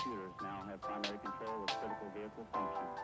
computers now have primary control of critical vehicle functions.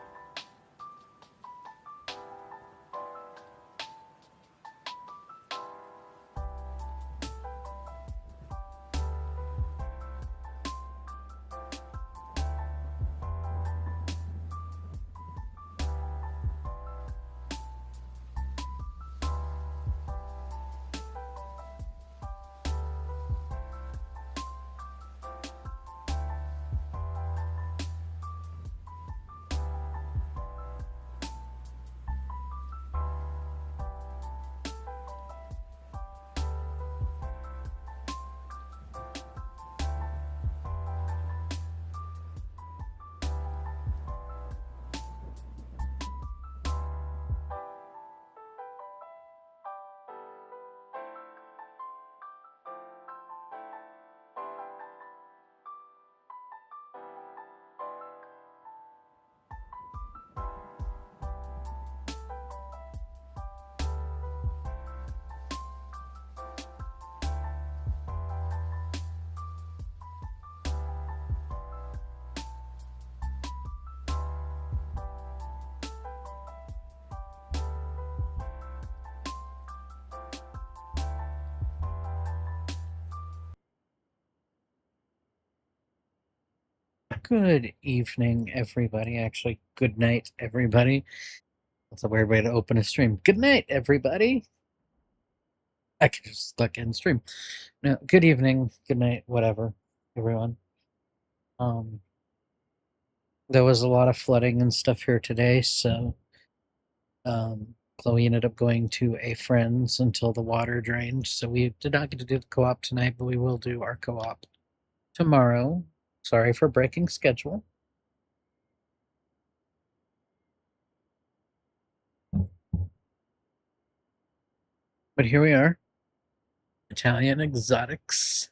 Good evening, everybody. Actually, good night, everybody. That's a weird way to open a stream. Good night, everybody. I could just click end stream. No, good evening, good night, whatever, everyone. There was a lot of flooding and stuff here today, so Chloe ended up going to a friend's until the water drained. So we did not get to do the co-op tonight, but we will do our co-op tomorrow. Sorry for breaking schedule. But here we are. Italian exotics.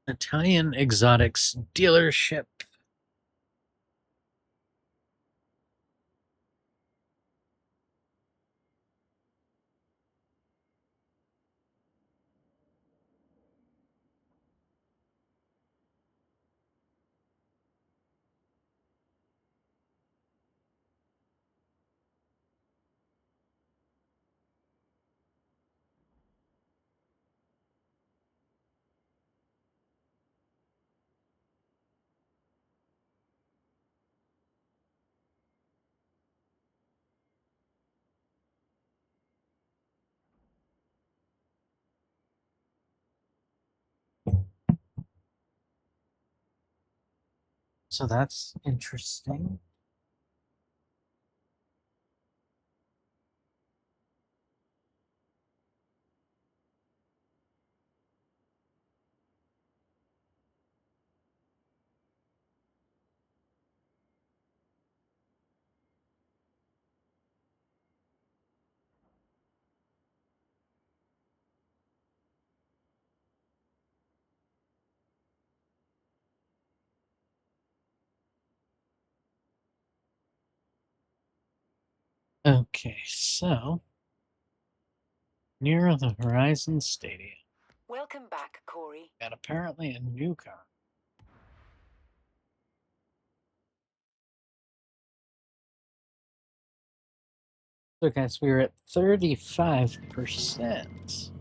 Italian exotics dealership. So that's interesting. Okay, so near the Horizon Stadium. Welcome back, Corey. Got apparently a new car. So guys, we were at 35%.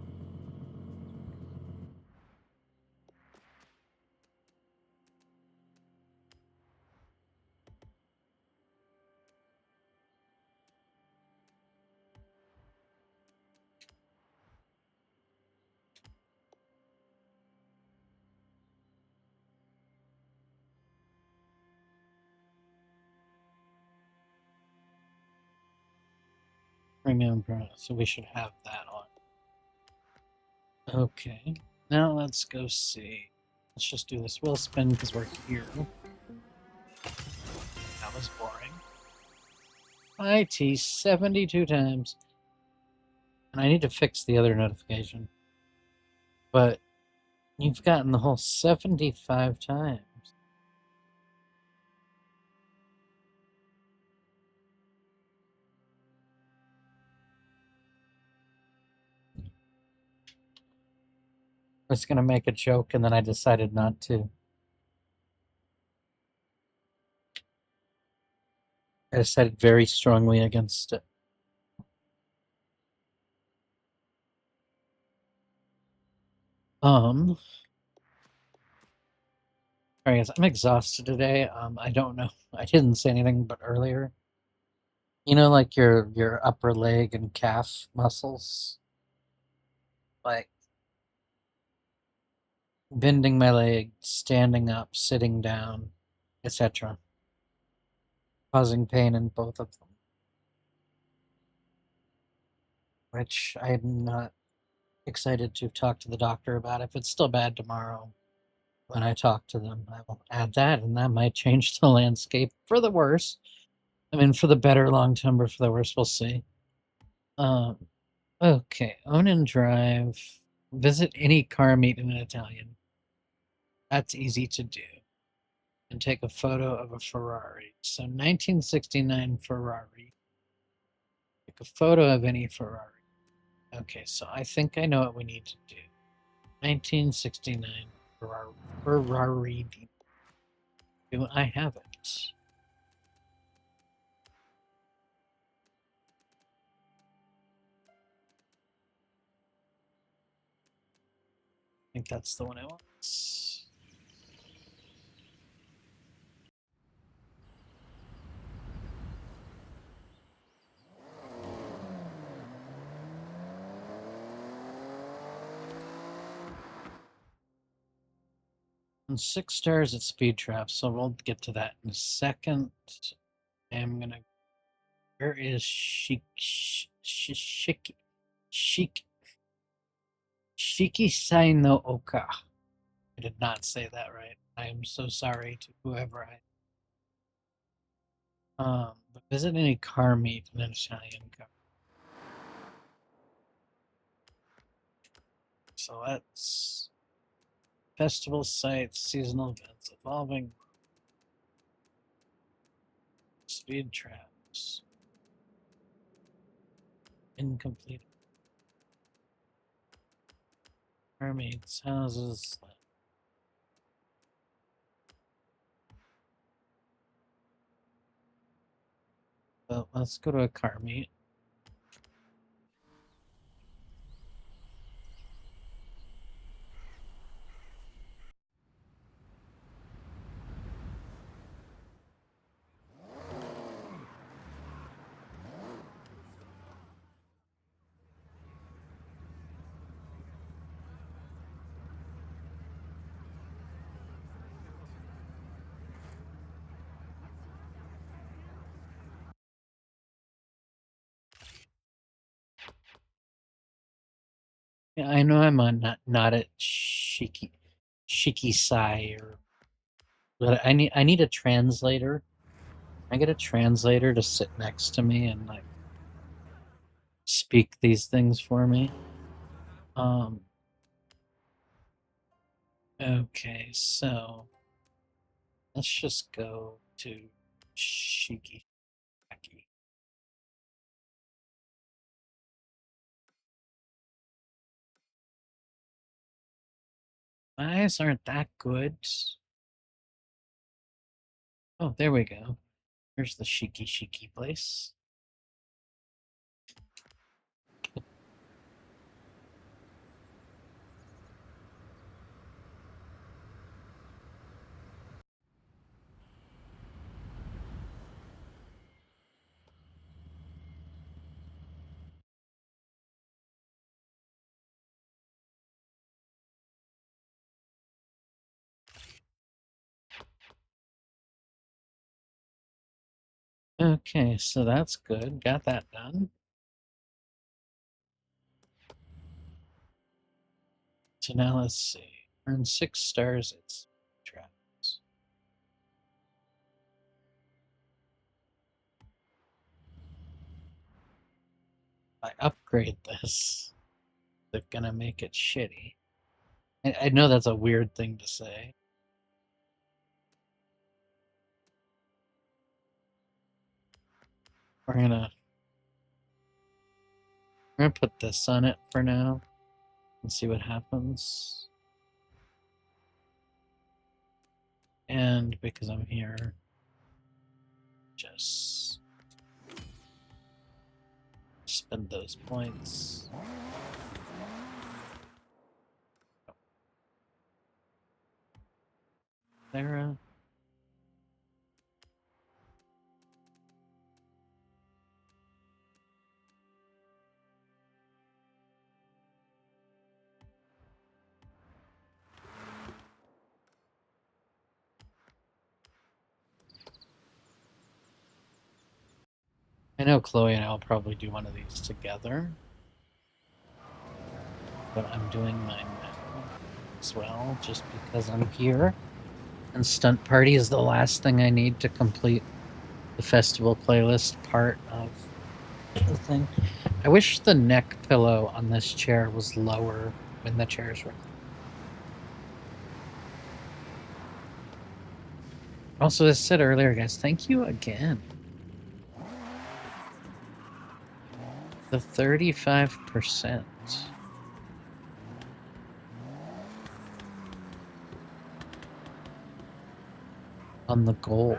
Premium Pro, so we should have that on. Okay, now let's go see. Let's just do this wheel spin because we're here. That was boring. IT 72 times. And I need to fix the other notification. But you've gotten the whole 75 times. I was going to make a joke and then I decided not to. I decided very strongly against it. Sorry guys, I'm exhausted today. I don't know. I didn't say anything but earlier. You know, like your upper leg and calf muscles? Like bending my leg, standing up, sitting down, etc. Causing pain in both of them. Which I'm not excited to talk to the doctor about. If it's still bad tomorrow, when I talk to them, I will add that, and that might change the landscape for the worse. I mean, for the better long term, or for the worse, we'll see. Um, okay, own and drive. Visit any car meet in Italian. That's easy to do. And take a photo of a Ferrari. So 1969 Ferrari. Take a photo of any Ferrari. Okay, so I think I know what we need to do. 1969 Ferrari. Do I have it? I think that's the one I want. And 6 stars at Speed Trap, so we'll get to that in a second. I'm gonna. Where is Shiki Sai no Oka? I did not say that right. I am so sorry to whoever I. But visit any car meet in an Italian car. So that's festival sites, seasonal events, evolving speed traps, incomplete car meets, houses. Well, let's go to a car meet. Yeah, I know I'm on not at Shiki Sai or, but I need a translator. I get a translator to sit next to me and like speak these things for me. Um. Okay, so let's just go to Shiki. My eyes aren't that good. Oh, there we go. Here's the Shiki place. Okay, so that's good. Got that done. So now let's see. Earn 6 stars. It's traps. If I upgrade this, they're gonna make it shitty. I know that's a weird thing to say. We're gonna put this on it for now and see what happens. And because I'm here, just spend those points. There. I know Chloe and I will probably do one of these together, but I'm doing mine now as well, just because I'm here. And Stunt Party is the last thing I need to complete the festival playlist part of the thing. I wish the neck pillow on this chair was lower when the chairs were. Also, as I said earlier, guys, thank you again. The 35% on the goal.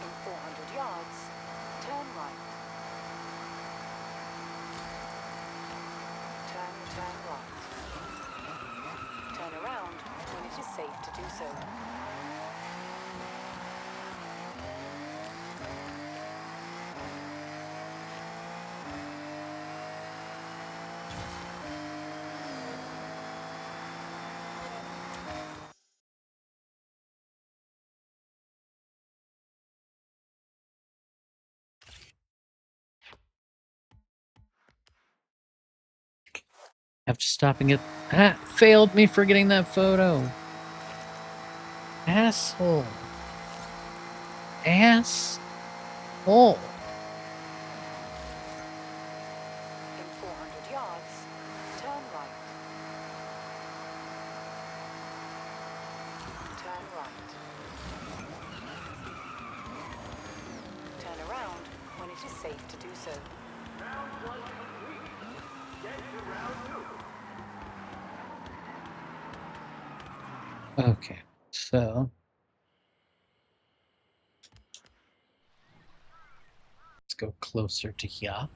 In 400 yards, turn right. Turn right. Turn around when it is safe to do so. After stopping it, failed me for getting that photo. Asshole. Asshole. In 400 yards, turn right. Turn right. Turn around when it is safe to do so. Round 1 complete. Get to round 2. Okay, so let's go closer to here.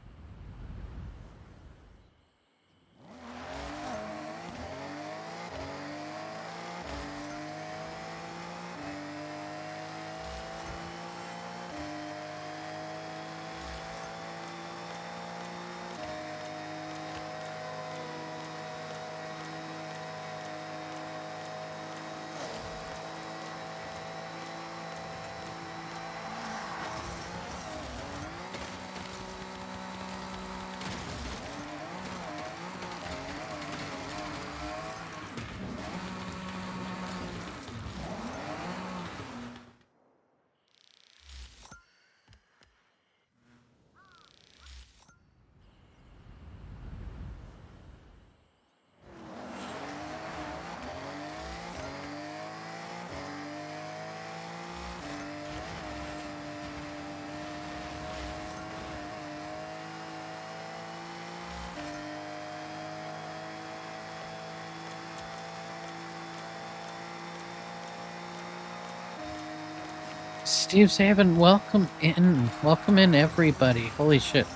Steve Saban, welcome in. Welcome in, everybody. Holy shit.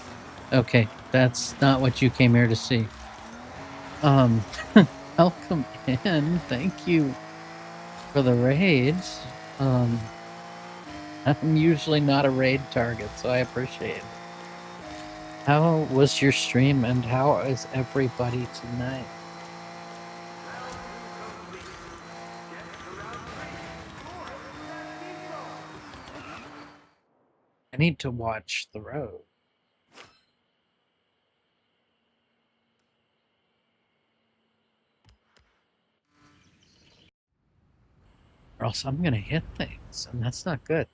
Okay, that's not what you came here to see. Welcome in. Thank you for the raid. I'm usually not a raid target, so I appreciate it. How was your stream and how is everybody tonight? I need to watch the road. Or else I'm gonna hit things, and that's not good.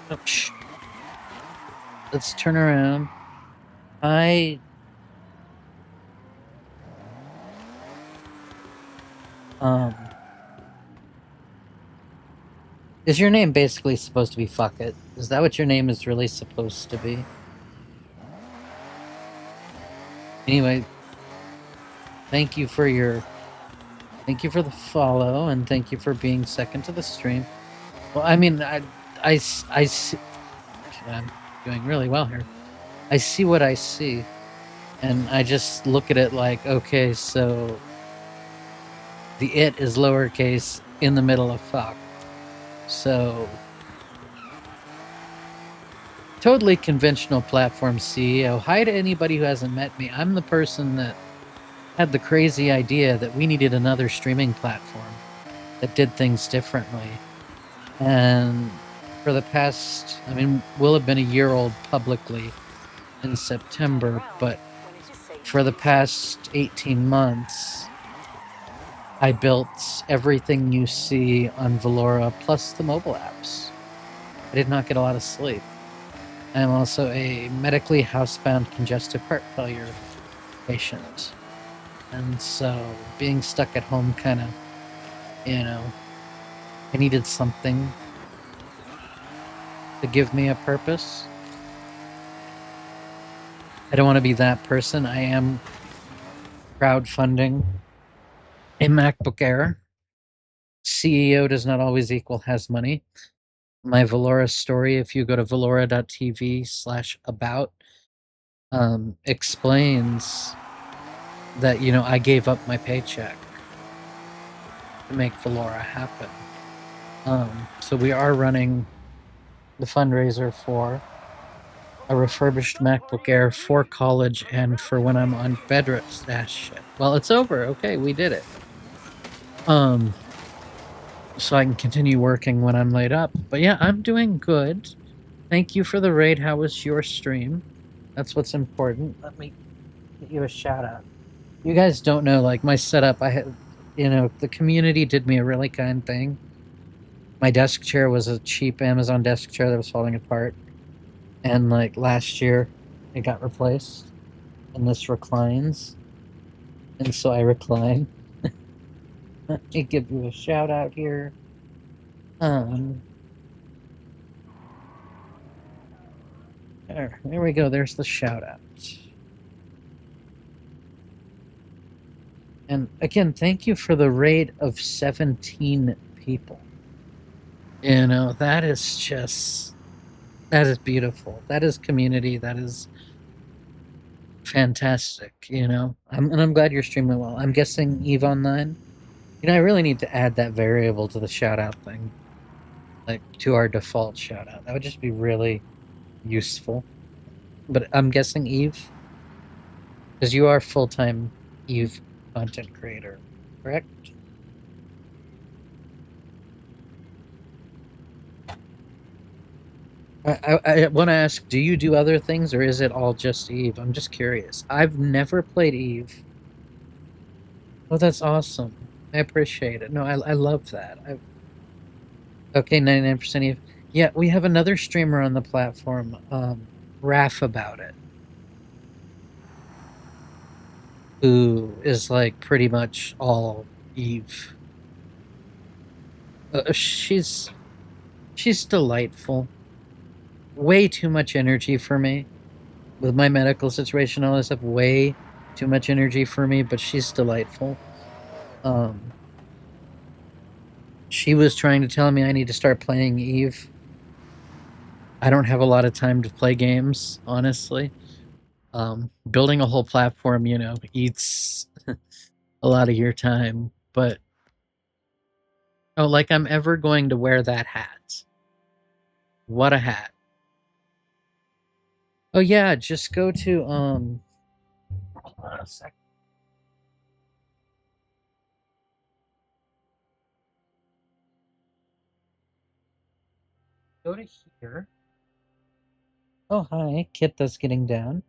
Oh, shh. Let's turn around. Is your name basically supposed to be Fuck It? Is that what your name is really supposed to be? Anyway, thank you for the follow, and thank you for being second to the stream. Well, I mean, I see, I'm doing really well here. I see what I see, and I just look at it like, okay, so the it is lowercase in the middle of fuck. So, totally conventional platform CEO. Hi to anybody who hasn't met me. I'm the person that had the crazy idea that we needed another streaming platform that did things differently. And for the past, I mean, we'll have been a year old publicly in September, but for the past 18 months, I built everything you see on Valora plus the mobile apps. I did not get a lot of sleep. I am also a medically housebound congestive heart failure patient. And so being stuck at home kind of, I needed something to give me a purpose. I don't want to be that person. I am crowdfunding a MacBook Air. CEO does not always equal has money. My Valora story, if you go to valora.tv/about, explains that, I gave up my paycheck to make Valora happen. So we are running the fundraiser for a refurbished MacBook Air for college and for when I'm on bed rest. Shit. Well, it's over. Okay, we did it. So I can continue working when I'm laid up. But yeah, I'm doing good. Thank you for the raid. How was your stream? That's what's important. Let me give you a shout out. You guys don't know, like, my setup. I had, the community did me a really kind thing. My desk chair was a cheap Amazon desk chair that was falling apart. And, like, last year, it got replaced. And this reclines. And so I recline. Let me give you a shout out here. There we go. There's the shout out. And again, thank you for the raid of 17 people. That is beautiful. That is community. That is fantastic, and I'm glad you're streaming well. I'm guessing Eve Online. I really need to add that variable to the shout out thing. Like, to our default shout out. That would just be really useful. But I'm guessing Eve, because you are full-time Eve content creator, correct? I want to ask, do you do other things, or is it all just Eve? I'm just curious. I've never played Eve. Oh, that's awesome. I appreciate it. No, I love that. Okay, 99% Eve. Yeah, we have another streamer on the platform, Raph About It, who is, like, pretty much all Eve. She's delightful. Way too much energy for me. With my medical situation, all this stuff, way too much energy for me, but she's delightful. She was trying to tell me I need to start playing Eve. I don't have a lot of time to play games, honestly. Building a whole platform, eats a lot of your time. But oh, like I'm ever going to wear that hat. What a hat. Oh yeah, just go to hold on a sec. Go to here. Oh hi, Kit that's getting down.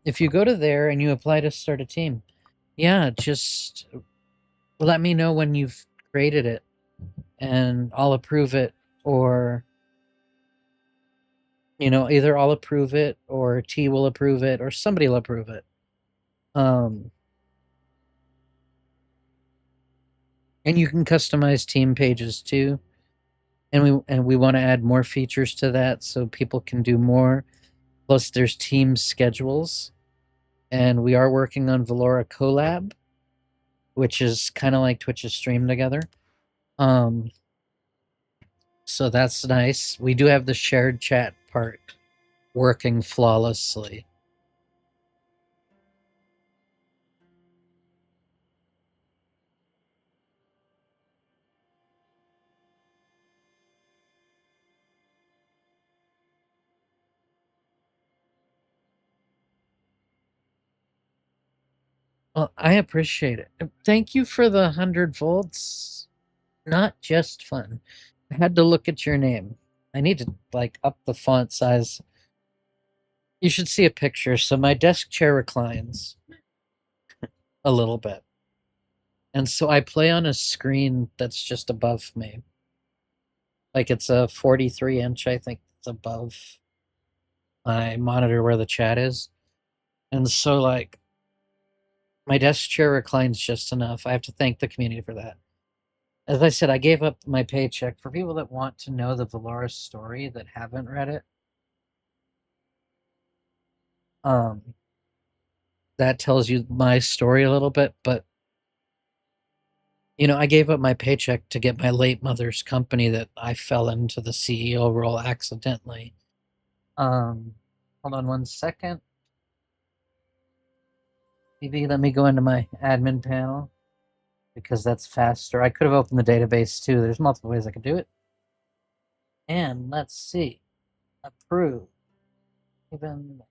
If you go to there and you apply to start a team, yeah, just let me know when you've created it and I'll approve it, or either I'll approve it or T will approve it or somebody will approve it. Um and you can customize team pages too. And we want to add more features to that so people can do more. Plus there's team schedules, and we are working on Valora Collab, which is kind of like Twitch's stream together. Um so that's nice. We do have the shared chat part working flawlessly. Well, I appreciate it. Thank you for the 100 volts. Not just fun. I had to look at your name. I need to like up the font size. You should see a picture. So my desk chair reclines a little bit. And so I play on a screen that's just above me. Like it's a 43-inch, I think it's above my monitor where the chat is. And so like my desk chair reclines just enough. I have to thank the community for that. As I said, I gave up my paycheck for people that want to know the Valora story that haven't read it. That tells you my story a little bit, but I gave up my paycheck to get my late mother's company that I fell into the CEO role accidentally. Hold on one second. Maybe let me go into my admin panel because that's faster. I could have opened the database too. There's multiple ways I could do it. And let's see. Approve. Even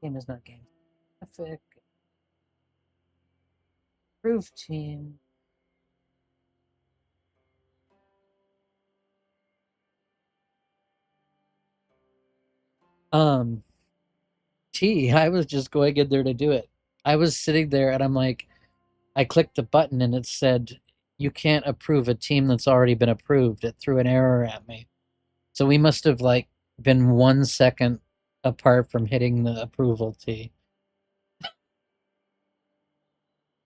game is not game specific. Approve team. I was just going in there to do it. I was sitting there and I'm like, I clicked the button and it said, you can't approve a team that's already been approved. It threw an error at me. So we must have like been 1 second apart from hitting the approval T.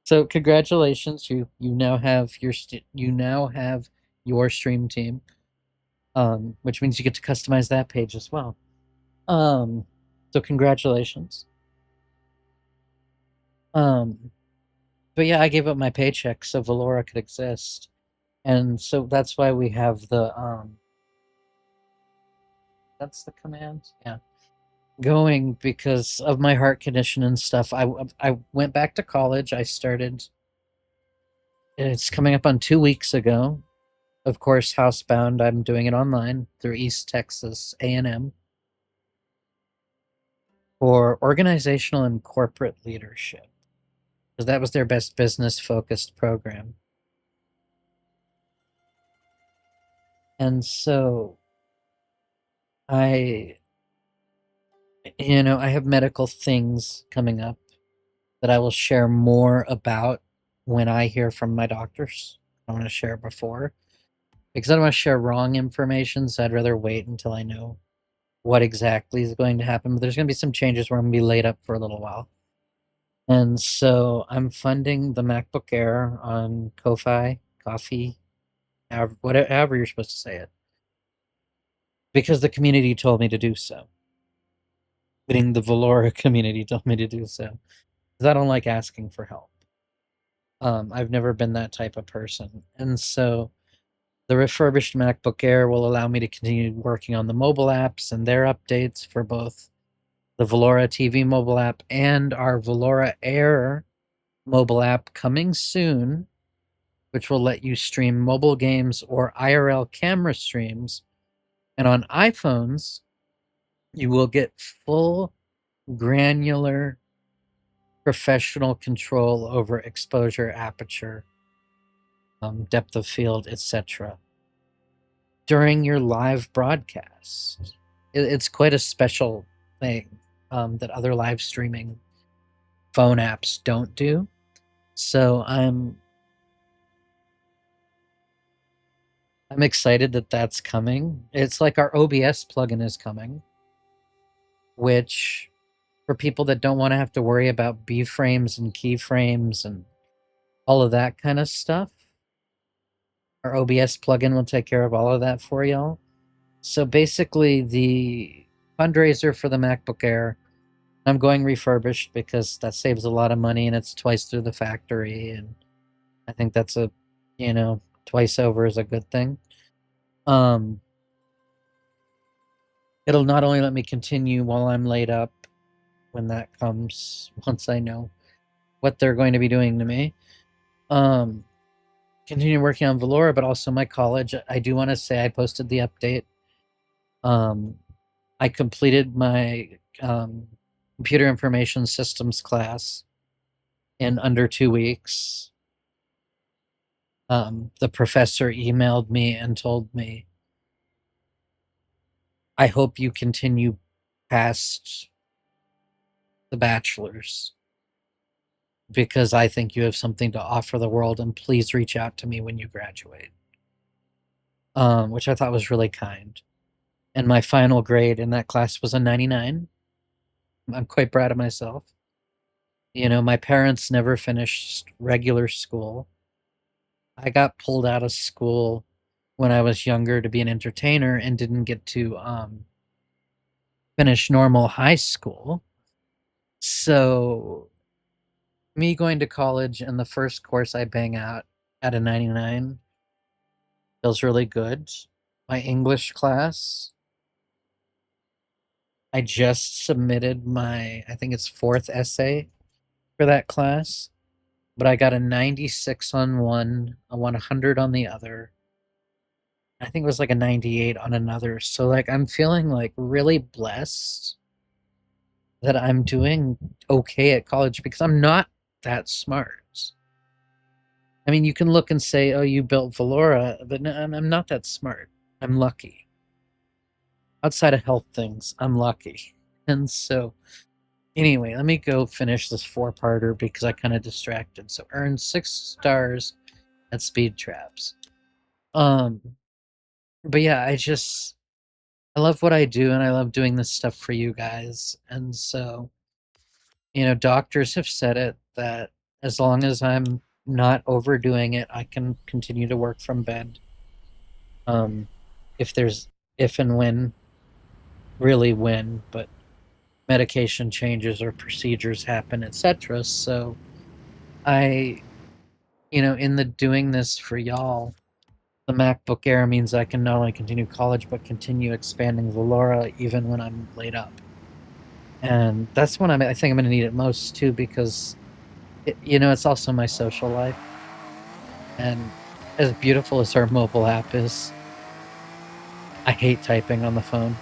So congratulations, you now have your stream team, which means you get to customize that page as well. So congratulations. But yeah, I gave up my paycheck so Valora could exist, and so that's why we have the that's the command, yeah, going because of my heart condition and stuff. I went back to college. I started. It's coming up on 2 weeks ago. Of course, housebound. I'm doing it online through East Texas A&M for organizational and corporate leadership, because that was their best business focused program. And so I I have medical things coming up that I will share more about when I hear from my doctors. I want to share before because I don't want to share wrong information, so I'd rather wait until I know what exactly is going to happen. But there's going to be some changes where I'm going to be laid up for a little while. And so I'm funding the MacBook Air on Ko-Fi, Coffee, however you're supposed to say it, because the community told me to do so. Meaning the Valora community told me to do so. Because I don't like asking for help. I've never been that type of person. And so The refurbished MacBook Air will allow me to continue working on the mobile apps and their updates for both the Valora TV mobile app and our Valora Air mobile app coming soon, which will let you stream mobile games or IRL camera streams. And on iPhones, you will get full granular professional control over exposure, aperture, depth of field, etc. during your live broadcast. It's quite a special thing that other live streaming phone apps don't do. So I'm excited that that's coming. It's like our OBS plugin is coming, which for people that don't want to have to worry about B-frames and keyframes and all of that kind of stuff, our OBS plugin will take care of all of that for y'all. So basically, the fundraiser for the MacBook Air, I'm going refurbished because that saves a lot of money and it's twice through the factory. And I think that's a, twice over is a good thing. It'll not only let me continue while I'm laid up when that comes, once I know what they're going to be doing to me, continue working on Valora, but also my college. I do want to say I posted the update. I completed my computer information systems class in under 2 weeks. The professor emailed me and told me, I hope you continue past the bachelor's because I think you have something to offer the world, and please reach out to me when you graduate. Which I thought was really kind. And my final grade in that class was a 99. I'm quite proud of myself. My parents never finished regular school. I got pulled out of school when I was younger to be an entertainer and didn't get to finish normal high school. So me going to college and the first course I bang out at a 99 feels really good. My English class, I just submitted my, I think it's 4th essay for that class, but I got a 96 on one, a 100 on the other. I think it was like a 98 on another. So like I'm feeling like really blessed that I'm doing okay at college because I'm not that smart. I mean, you can look and say, oh, you built Valora, but no, I'm not that smart. I'm lucky. Outside of health things, I'm lucky. And so, anyway, let me go finish this 4-parter because I kind of distracted. So, earn 6 stars at Speed Traps. But yeah, I love what I do and I love doing this stuff for you guys. And so, doctors have said it that as long as I'm not overdoing it, I can continue to work from bed. If and when, really when, but medication changes or procedures happen, etc. So I, in the doing this for y'all, the MacBook Air means I can not only continue college, but continue expanding Valora even when I'm laid up. And that's when I think I'm going to need it most too, because it's also my social life. And as beautiful as our mobile app is, I hate typing on the phone.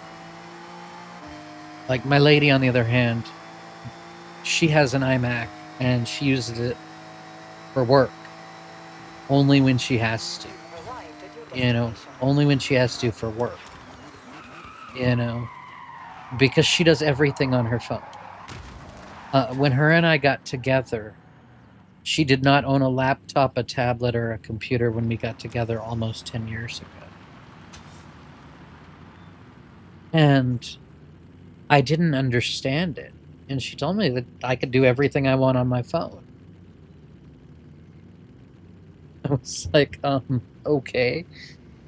Like my lady, on the other hand, she has an iMac and she uses it for work only when she has to. Only when she has to for work. Because she does everything on her phone. When her and I got together, she did not own a laptop, a tablet, or a computer when we got together almost 10 years ago. And I didn't understand it. And she told me that I could do everything I want on my phone. I was like, okay.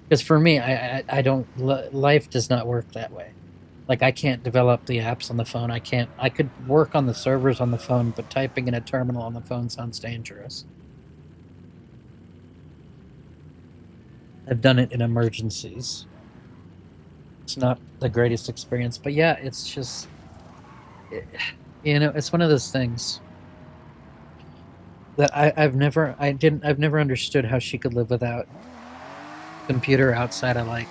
Because for me, I don't, life does not work that way. Like, I can't develop the apps on the phone. I could work on the servers on the phone, but typing in a terminal on the phone sounds dangerous. I've done it in emergencies. It's not the greatest experience, but yeah, it's just, it's one of those things that I've never understood how she could live without computer outside of like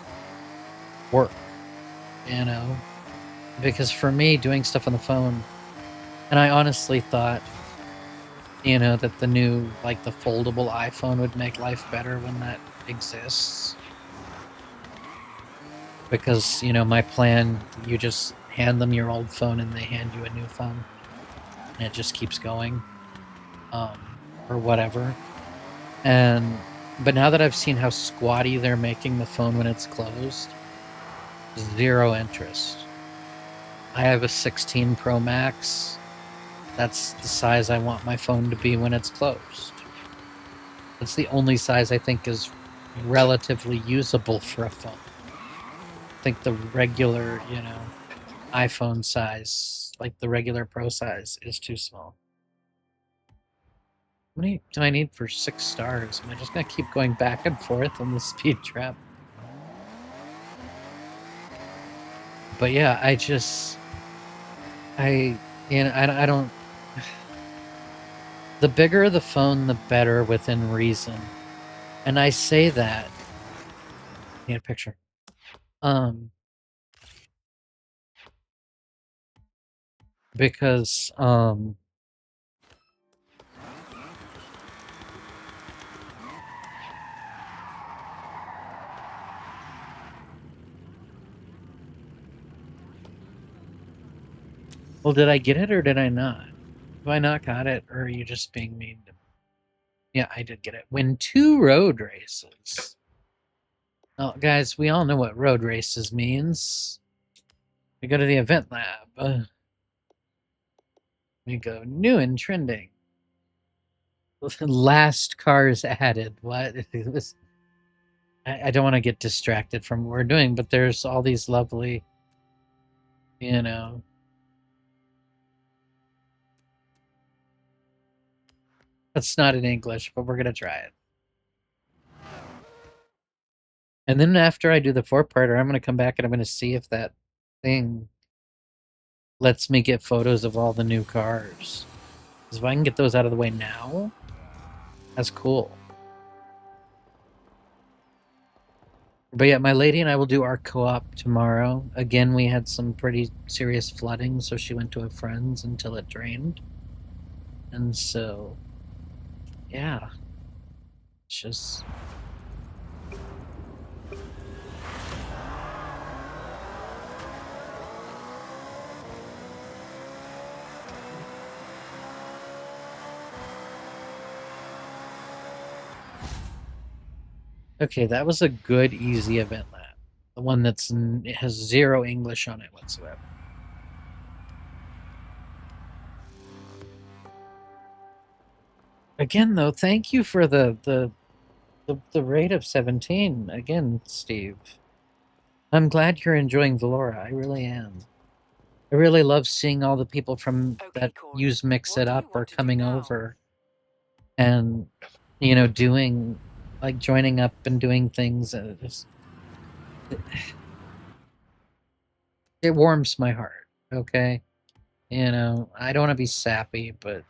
work, because for me, doing stuff on the phone, and I honestly thought, that the new, like, the foldable iPhone would make life better when that exists. Because, my plan, you just hand them your old phone and they hand you a new phone. And it just keeps going. Or whatever. But now that I've seen how squatty they're making the phone when it's closed, zero interest. I have a 16 Pro Max. That's the size I want my phone to be when it's closed. That's the only size I think is relatively usable for a phone. I think the regular, iPhone size, like the regular Pro size, is too small. How many do I need for 6 stars? Am I just gonna keep going back and forth on the speed trap? But yeah, I don't. The bigger the phone, the better within reason. And I say that. Need a picture. Because well, did I get it or did I not? Have I not got it, or are you just being mean to me? Yeah, I did get it. Win 2 road races. Oh, guys, we all know what road races means. We go to the event lab. We go new and trending. Last cars added. What? I don't want to get distracted from what we're doing, but there's all these lovely, It's not in English, but we're going to try it. And then after I do the 4-parter, I'm going to come back and I'm going to see if that thing lets me get photos of all the new cars. Because if I can get those out of the way now, that's cool. But yeah, my lady and I will do our co-op tomorrow. Again, we had some pretty serious flooding, so she went to a friend's until it drained. And so, yeah. It's just... Okay, that was a good, easy event lab. The one it has 0 English on it whatsoever. Again, though, thank you for the rate of 17. Again, Steve. I'm glad you're enjoying Valora. I really am. I really love seeing all the people from that use Mix It Up are coming over and, doing, like, joining up and doing things. It warms my heart, okay? I don't want to be sappy, but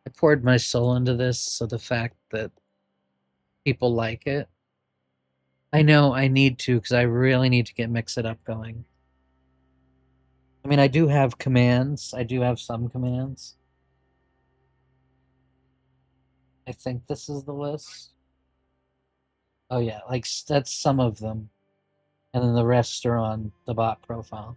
I poured my soul into this, so the fact that people like it, I know I need to, because I really need to get Mix It Up going. I mean, I do have commands. I do have some commands. I think this is the list. Oh yeah, like that's some of them. And then the rest are on the bot profile.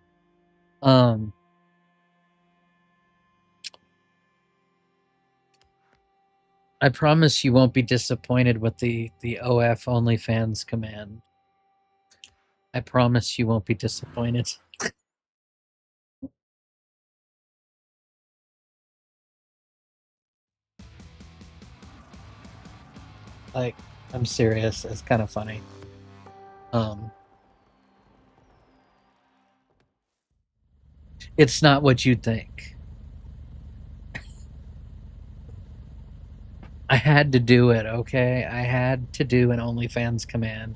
I promise you won't be disappointed with the OF OnlyFans command. I promise you won't be disappointed. Like, I'm serious. It's kind of funny. It's not what you'd think. I had to do it, okay? I had to do an OnlyFans command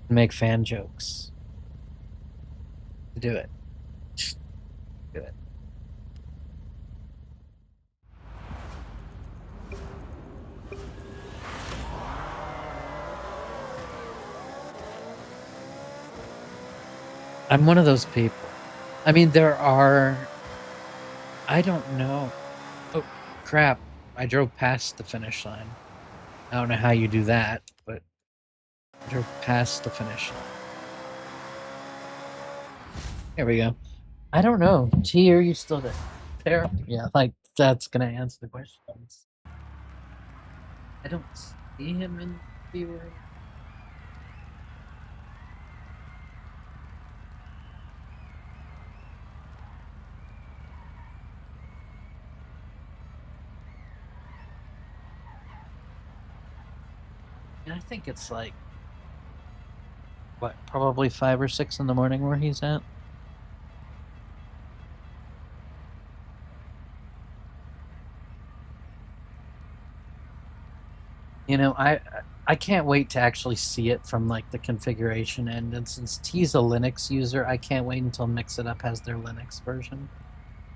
and make fan jokes. To do it. Just do it. I'm one of those people. I mean, there are... I don't know. Oh, crap. I drove past the finish line. I don't know how you do that, but I drove past the finish line. Here we go. I don't know. T, are you still there? Yeah, like, that's gonna answer the questions. I don't see him in viewer. And I think it's like, what, probably 5 or 6 in the morning where he's at? You know, I can't wait to actually see it from like the configuration end. And since T's a Linux user, I can't wait until Mix It Up has their Linux version,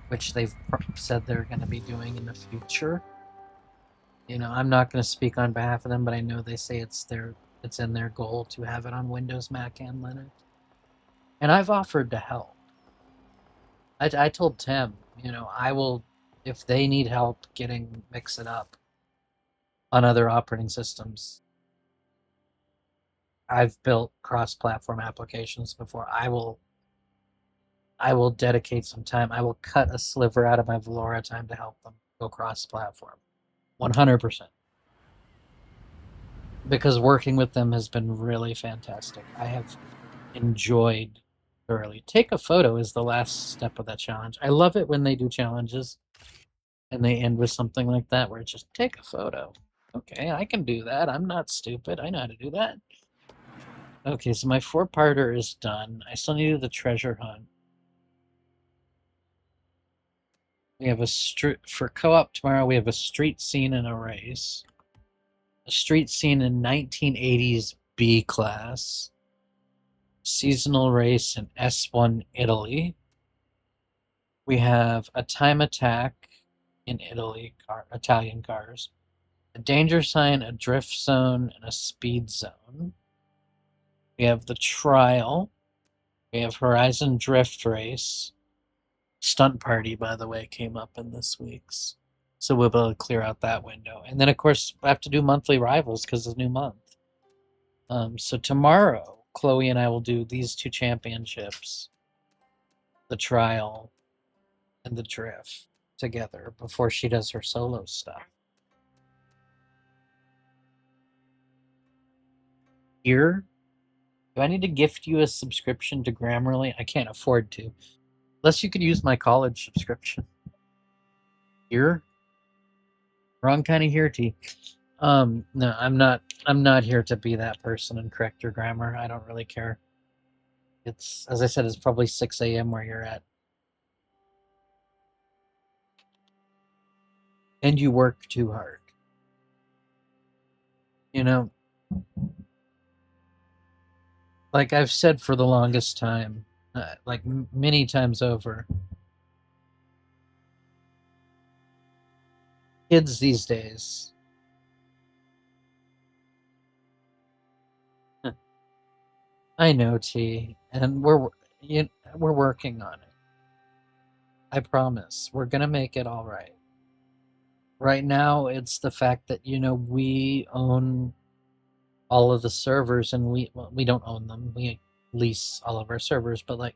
which they've said they're going to be doing in the future. You know, I'm not going to speak on behalf of them, but I know they say it's in their goal to have it on Windows, Mac, and Linux. And I've offered to help. I told Tim, you know, I will, if they need help getting Mix It Up on other operating systems. I've built cross-platform applications before. I will dedicate some time. I will cut a sliver out of my Valora time to help them go cross-platform. 100%. Because working with them has been really fantastic. I have enjoyed thoroughly. Take a photo is the last step of that challenge. I love it when they do challenges and they end with something like that where it's just take a photo. Okay, I can do that. I'm not stupid. I know how to do that. Okay, so my 4-parter is done. I still need to do the treasure hunt. We have a street for co-op tomorrow. We have a street scene and a race. A street scene in 1980s B class. Seasonal race in S1 Italy. We have a time attack in Italy, Italian cars. A danger sign, a drift zone, and a speed zone. We have the trial. We have Horizon Drift Race. Stunt Party, by the way, came up in this week's. So we'll be able to clear out that window. And then, of course, we have to do monthly rivals because it's a new month. So tomorrow, Chloe and I will do these 2 championships, the trial and the drift, together before she does her solo stuff. Here, do I need to gift you a subscription to Grammarly? I can't afford to. Unless you could use my college subscription. Here? Wrong kind of here, T. No, I'm not here to be that person and correct your grammar. I don't really care. It's, as I said, it's probably 6 a.m. where you're at. And you work too hard. You know, like I've said for the longest time, like many times over, kids these days, I know, T, and we're working on it. I promise. We're gonna make it all right. Right now, it's the fact that, you know, we own all of the servers, and we don't own them. We lease all of our servers, but like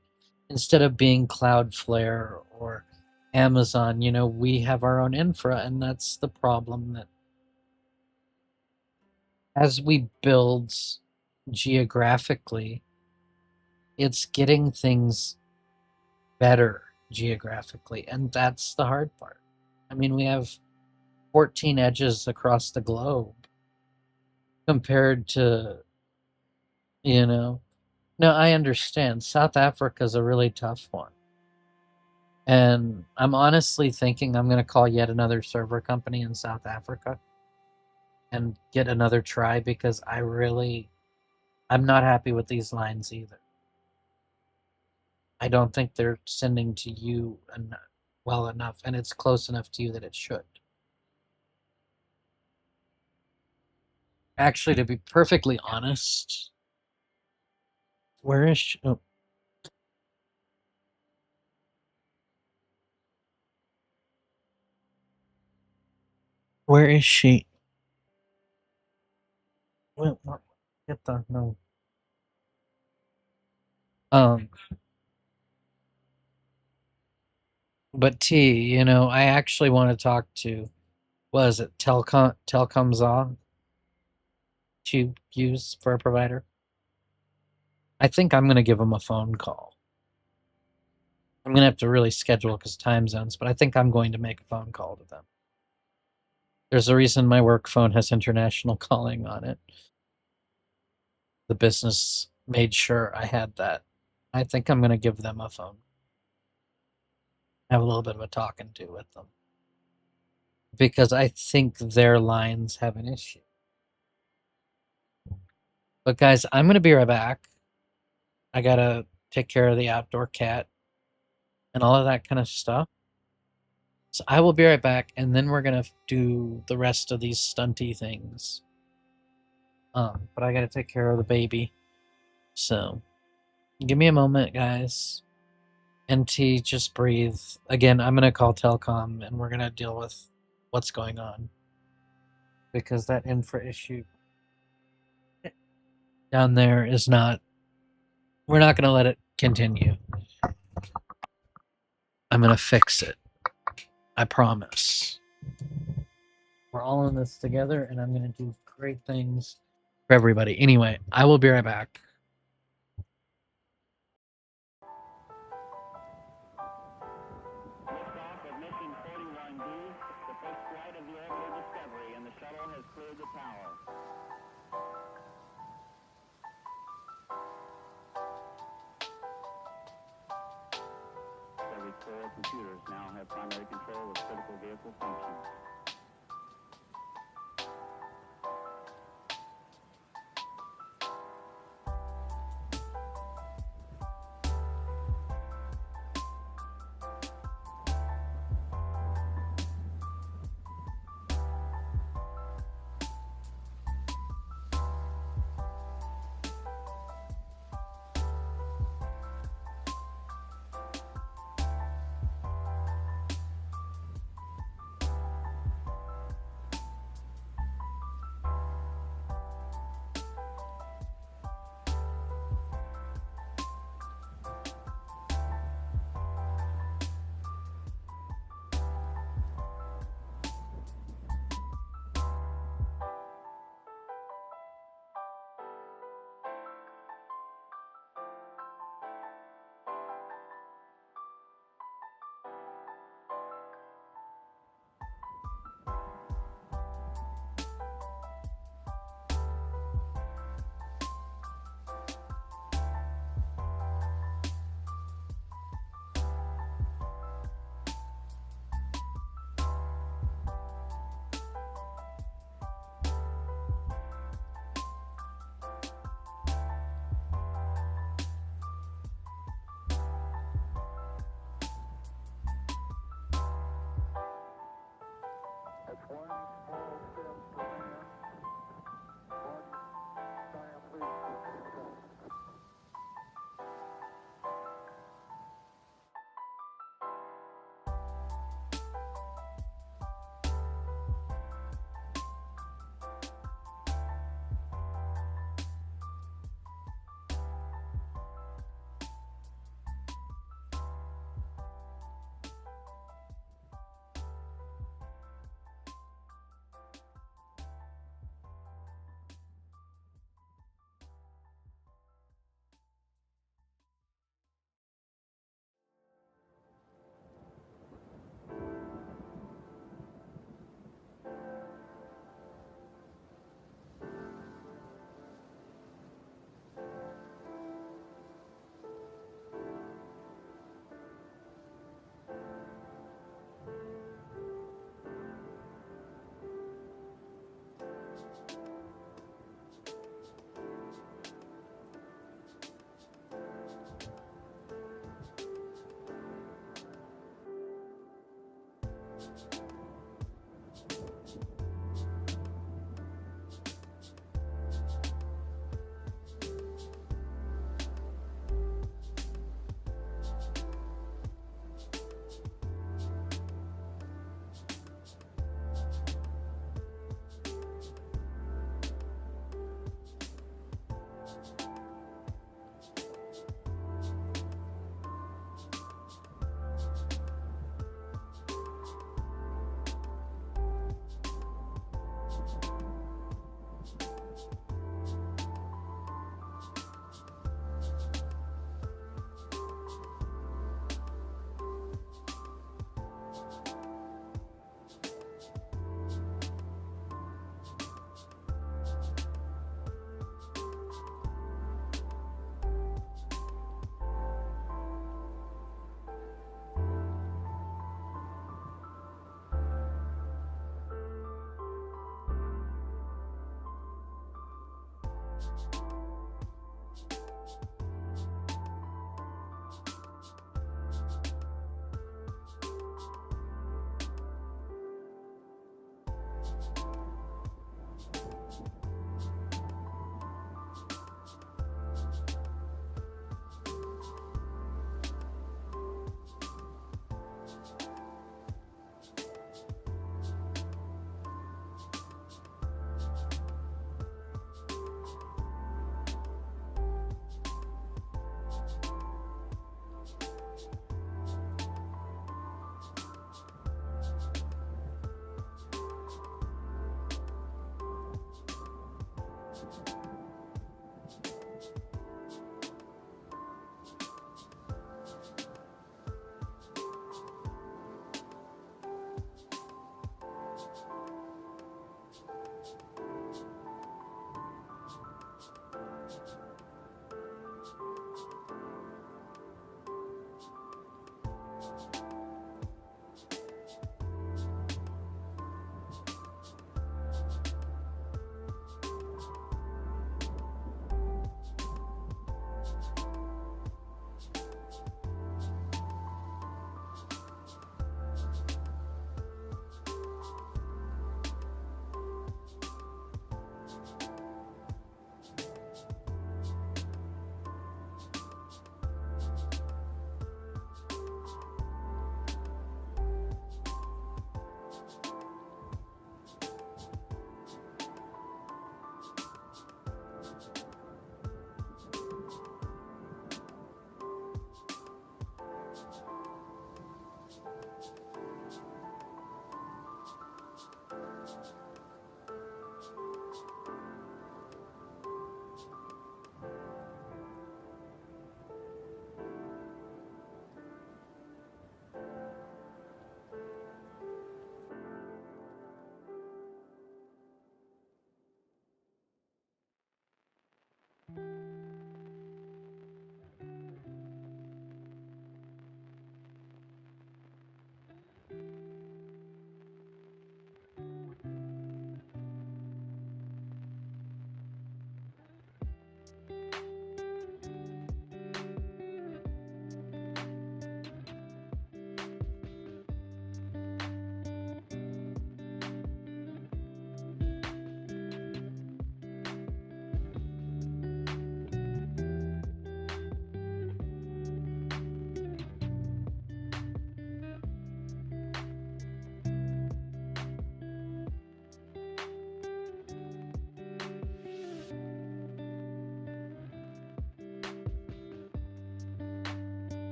instead of being Cloudflare or Amazon, you know, we have our own infra, and that's the problem. That as we build geographically, it's getting things better geographically, and that's the hard part. I mean, we have 14 edges across the globe compared to, you know, no, I understand. South Africa's a really tough one. And I'm honestly thinking I'm going to call yet another server company in South Africa and get another try because I'm not happy with these lines either. I don't think they're sending to you well enough, and it's close enough to you that it should. Actually, to be perfectly honest, where is she? Oh. Where is she? What? Get the no. Um, but T, I actually want to talk to. What is it? Telkomza to use for a provider. I think I'm gonna give them a phone call. I'm gonna have to really schedule because time zones, but I think I'm going to make a phone call to them. There's a reason my work phone has international calling on it. The business made sure I had that. I think I'm gonna give them a phone. Have a little bit of a talking to with them. Because I think their lines have an issue. But guys, I'm gonna be right back. I gotta take care of the outdoor cat and all of that kind of stuff. So I will be right back, and then we're gonna do the rest of these stunty things. But I gotta take care of the baby. So give me a moment, guys. NT, just breathe. Again, I'm gonna call Telcom, and we're gonna deal with what's going on because that infra issue down there is not. We're not gonna let it continue. I'm gonna fix it. I promise. We're all in this together, and I'm gonna do great things for everybody. Anyway, I will be right back. Liftoff of mission 41B, the first flight of the orbital Discovery, and the shuttle has cleared the tower. Discovery's core computers now have primary control of critical vehicle functions.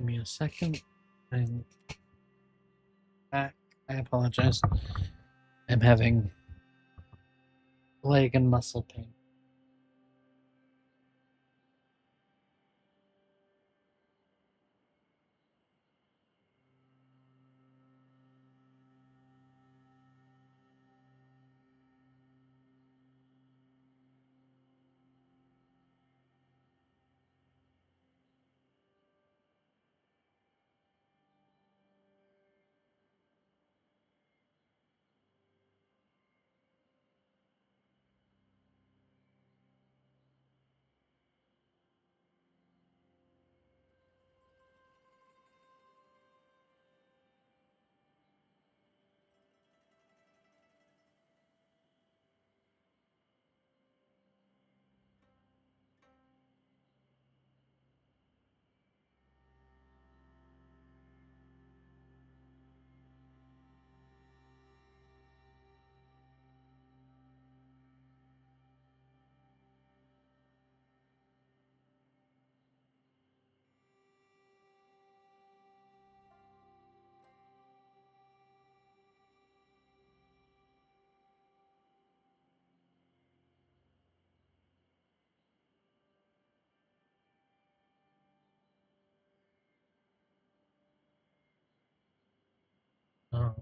me a second. I'm back. I apologize. I'm having leg and muscle pain. Oh.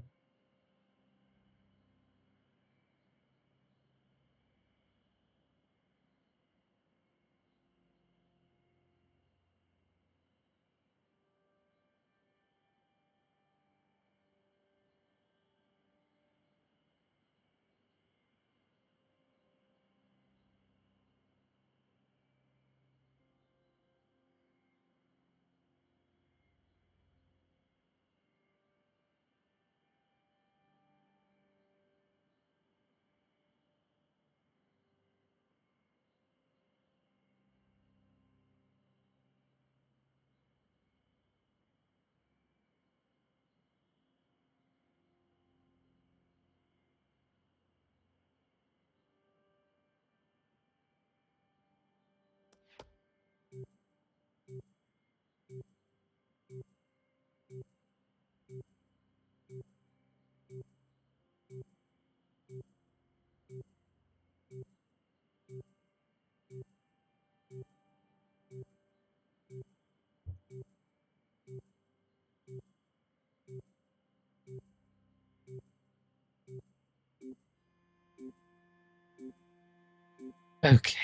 Okay.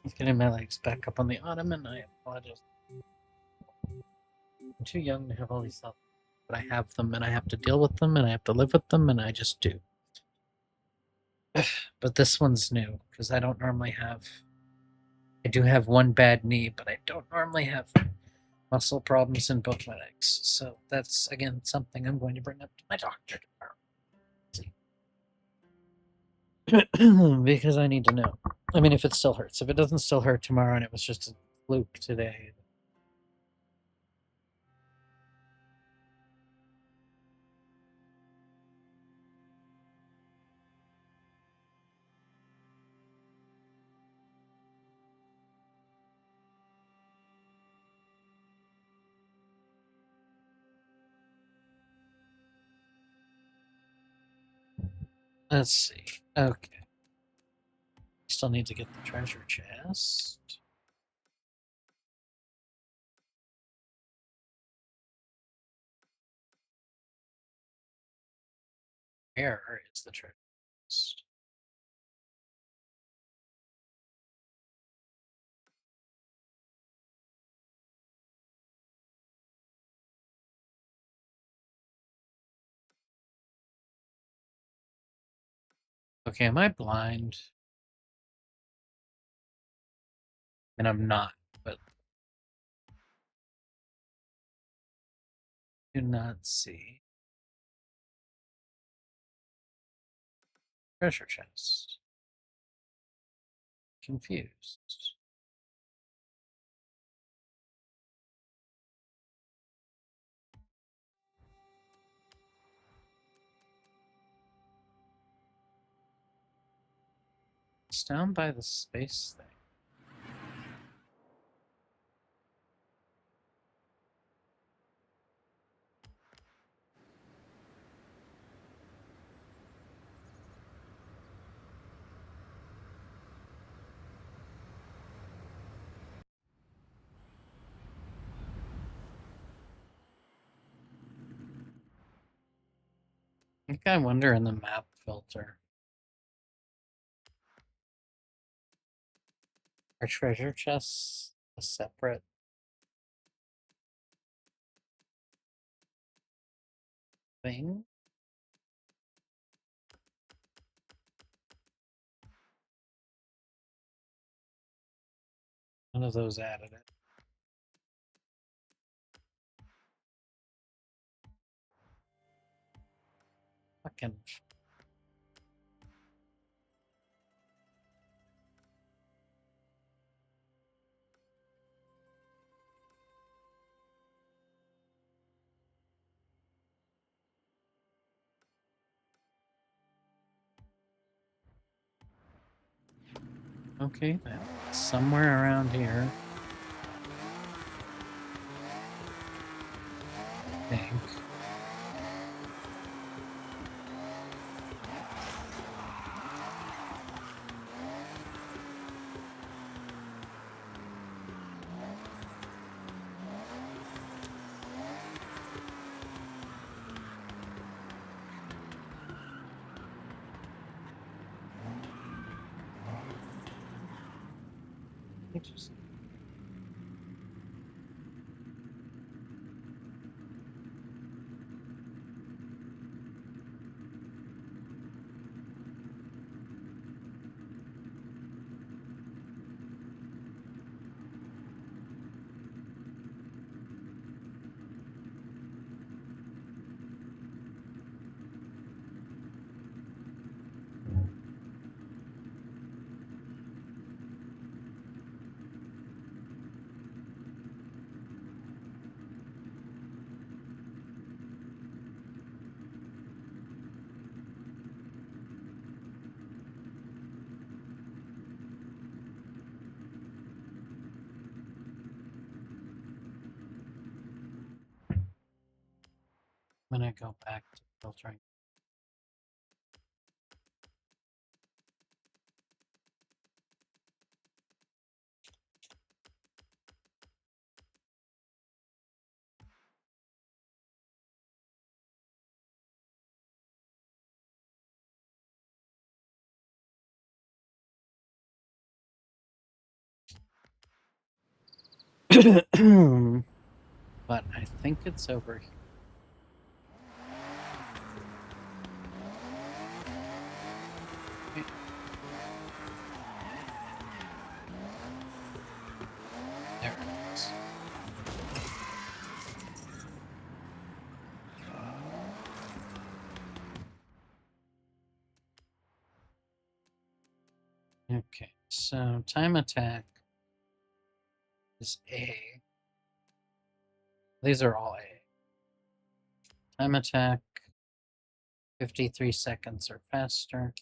I'm getting my legs back up on the ottoman. I apologize. I'm too young to have all these thoughts, but I have them and I have to deal with them and I have to live with them and I just do. But this one's new because I don't normally have. I do have one bad knee, but I don't normally have muscle problems in both my legs. So that's, again, something I'm going to bring up to my doctor tomorrow. Because I need to know. I mean, if it still hurts. If it doesn't still hurt tomorrow and it was just a fluke today. Let's see. Okay. Still need to get the treasure chest. Where is the treasure chest? Okay, am I blind? And I'm not, but do not see treasure chest. Confused. It's down by the space thing. think I wonder in the map filter. Are treasure chests a separate thing? None of those added it. Fucking. Okay, then. Somewhere around here. I think. Interesting. I'm gonna go back to filtering. But I think it's over here. Okay. There it is. Okay, so time attack is A. These are all A. Time attack, 53 seconds or faster.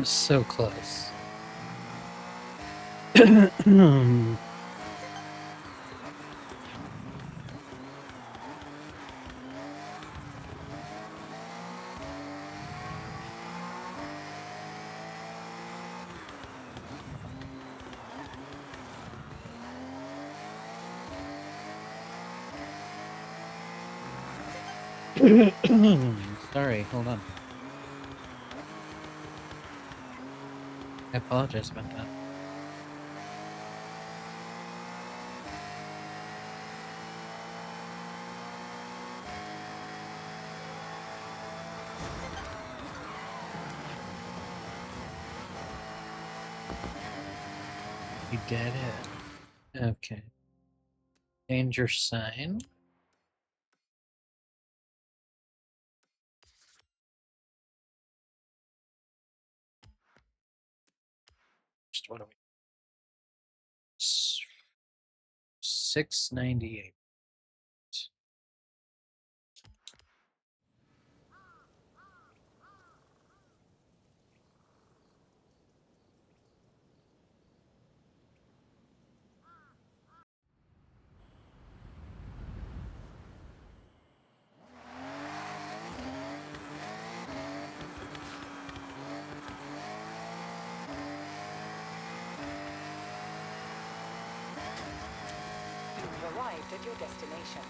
So close. Sorry, hold on. I apologize about that. You did it. Okay. Danger sign. Just what are we? 698. You've arrived at your destination.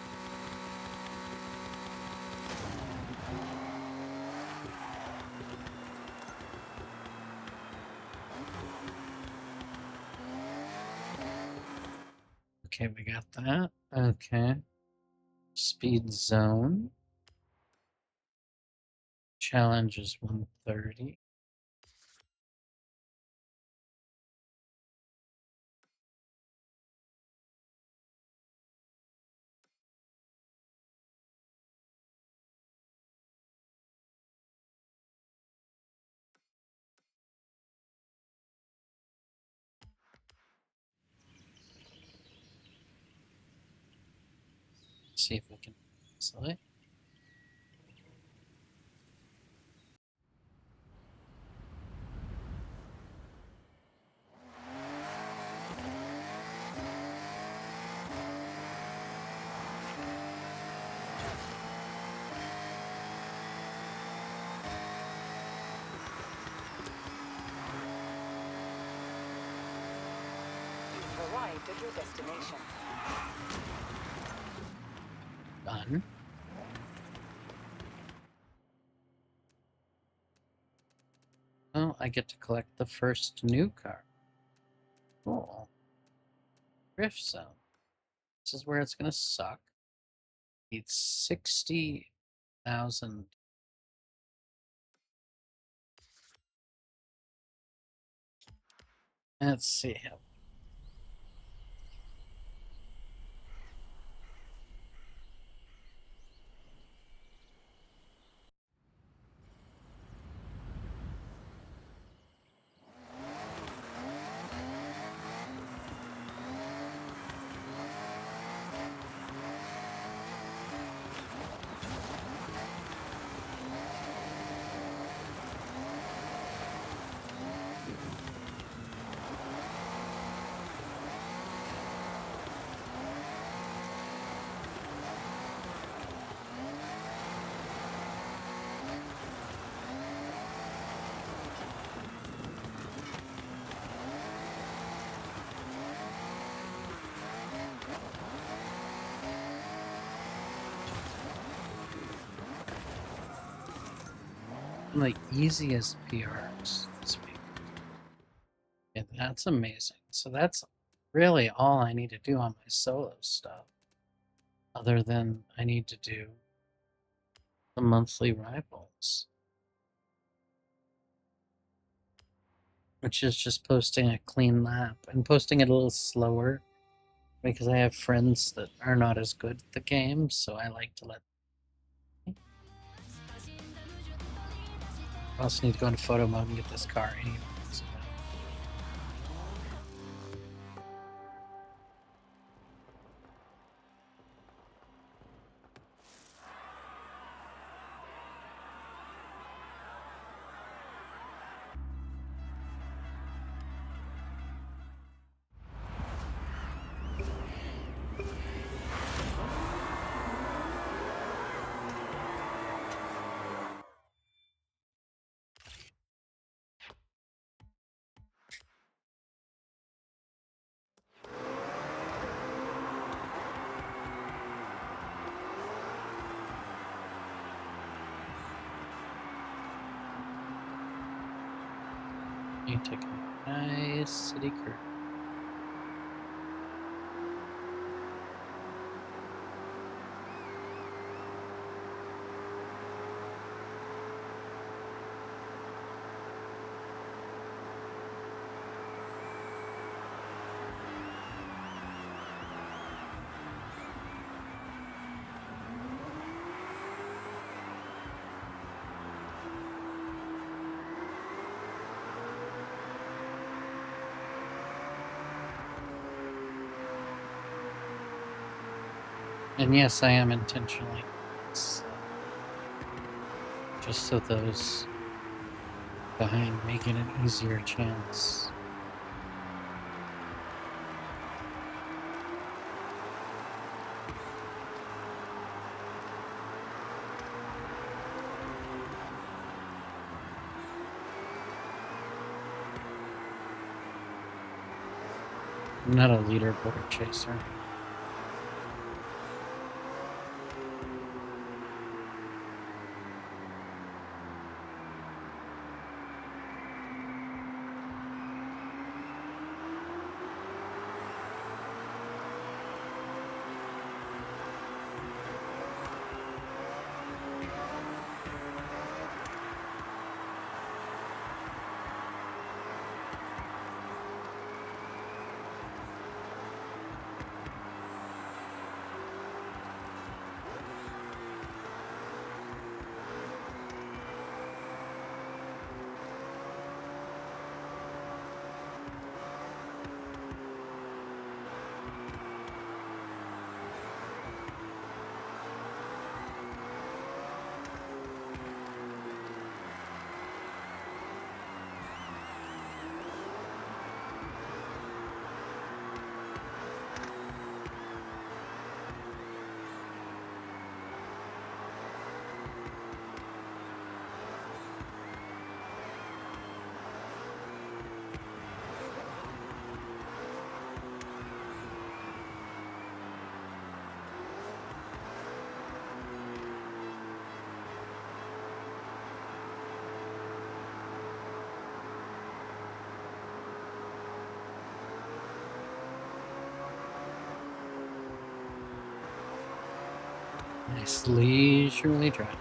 Okay, we got that. Okay. Speed zone. Challenge is 130. See if we can select. You've arrived at your destination. Done. Oh, I get to collect the first new car. Cool. Drift zone. This is where it's gonna suck. It's 60,000. Let's see how. Like easiest PRs this week. Yeah, that's amazing. So that's really all I need to do on my solo stuff. Other than I need to do the monthly rivals, which is just posting a clean lap and posting it a little slower because I have friends that are not as good at the game, so I like to let. I also need to go into photo mode and get this car anyways. You take a nice city curve. And yes, I am intentionally. It's, just so those behind may get an easier chance. I'm not a leaderboard chaser. Nice leisurely drive.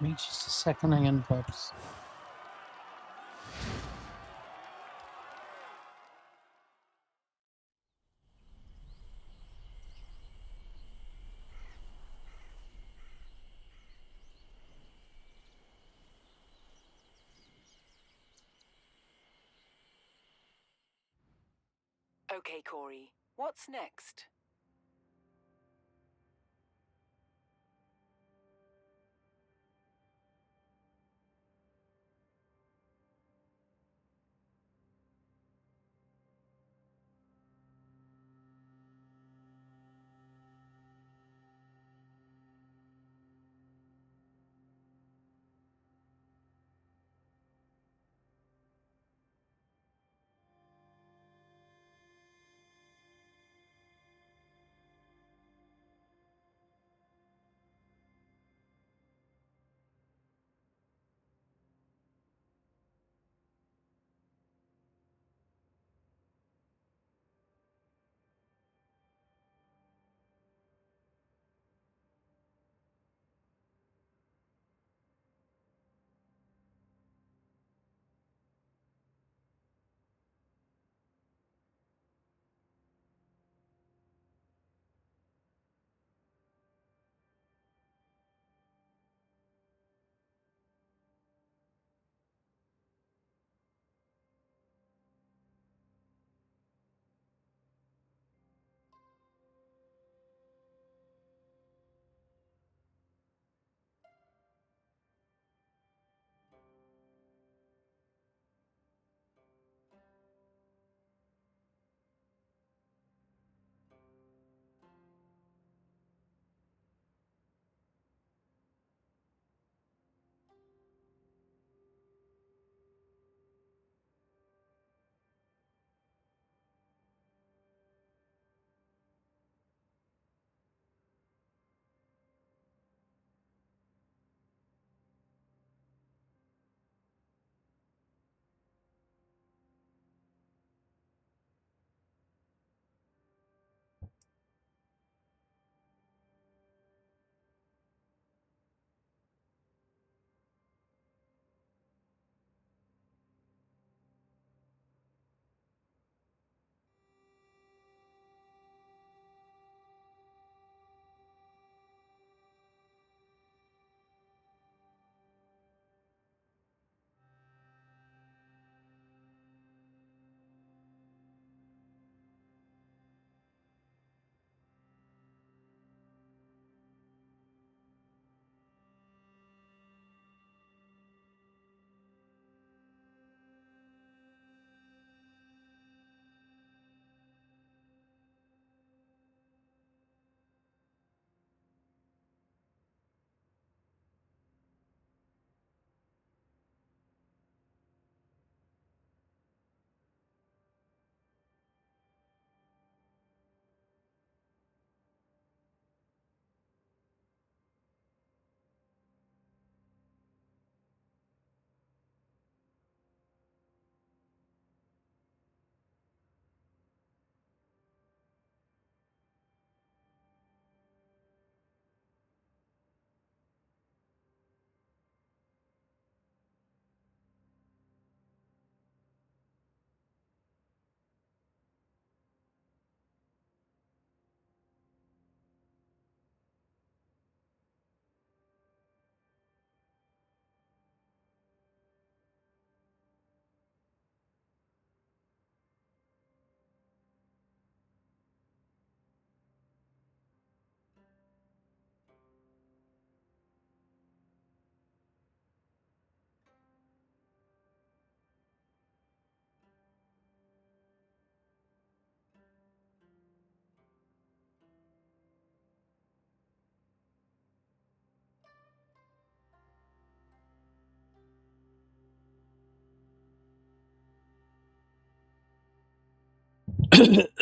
Me just a second, I inputs. Okay, Corey, what's next?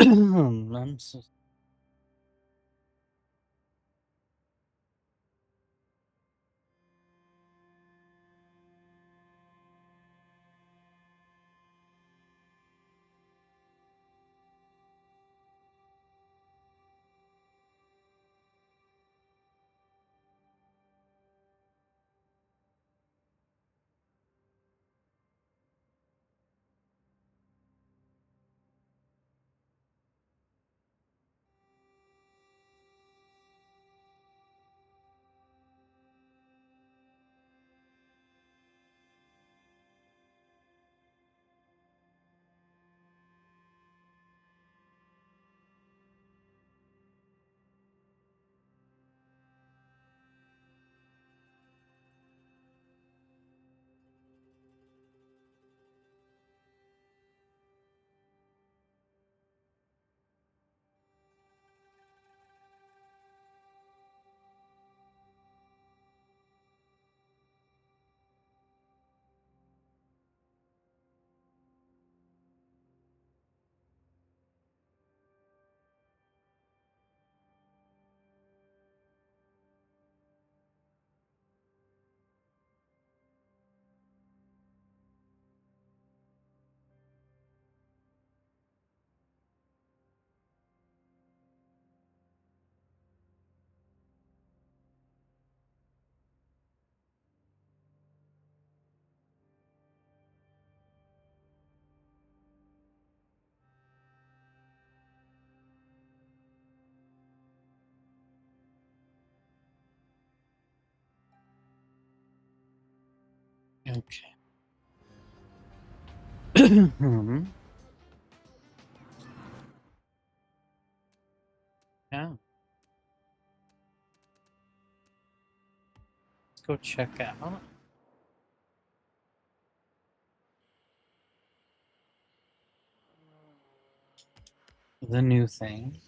I'm so Okay. Yeah. Let's go check out the new thing.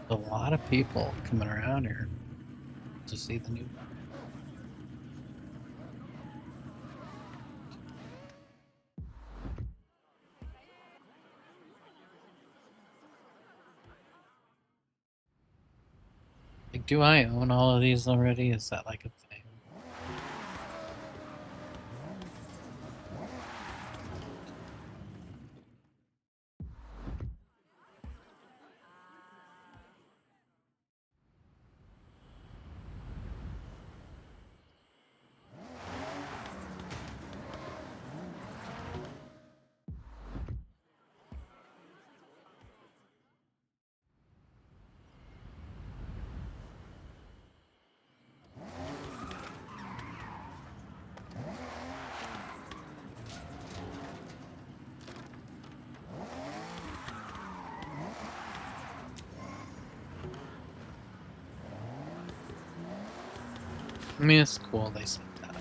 A lot of people coming around here to see the new. Like, do I own all of these already? Is that like a thing? I mean, it's cool they said that.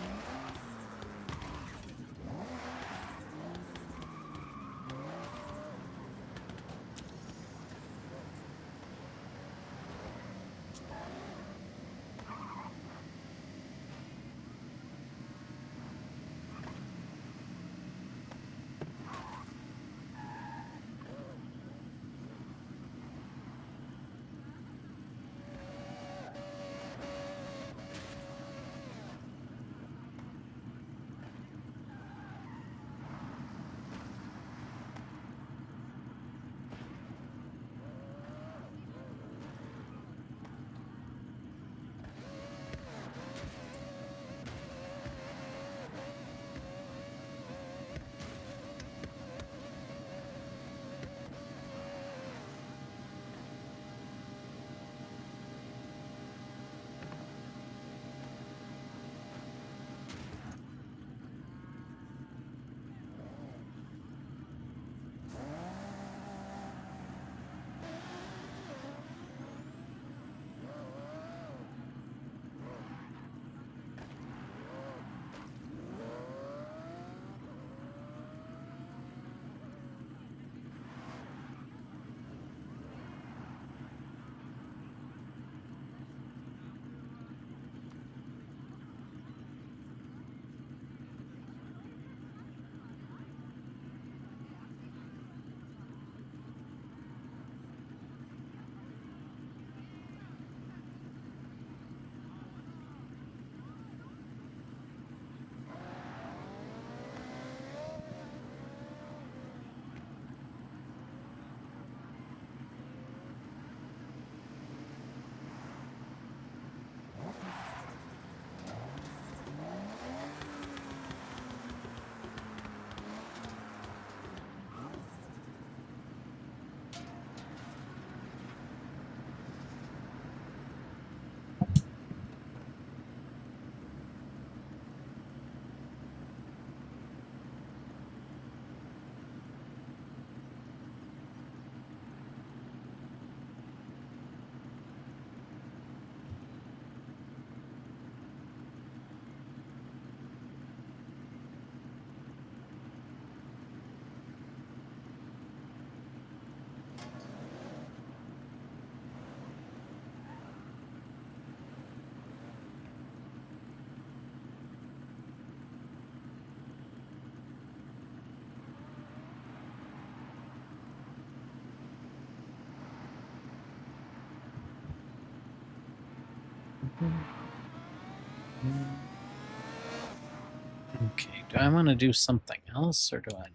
Okay, do I want to do something else, or do I...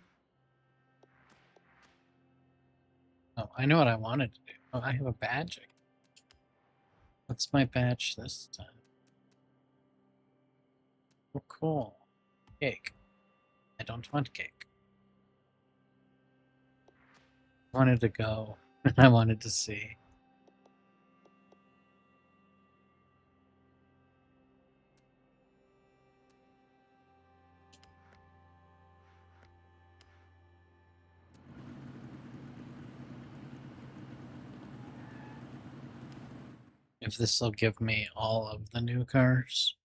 Oh, I know what I wanted to do. Oh, I have a badge. What's my badge this time? Oh, cool. Cake. I don't want cake. I wanted to go, and I wanted to see. If this will give me all of the new cars.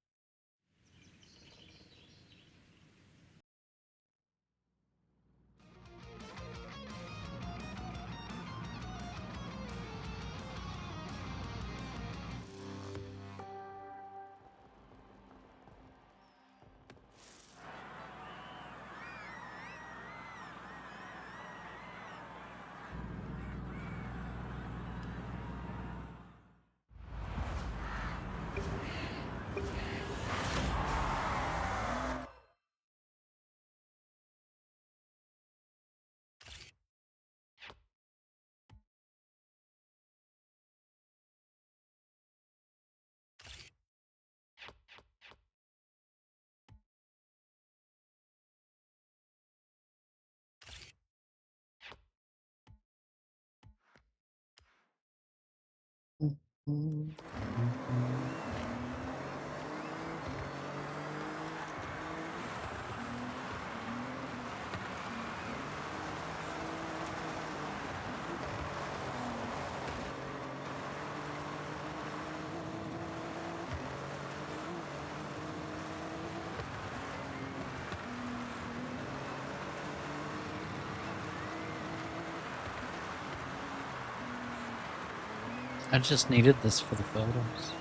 I just needed this for the photos.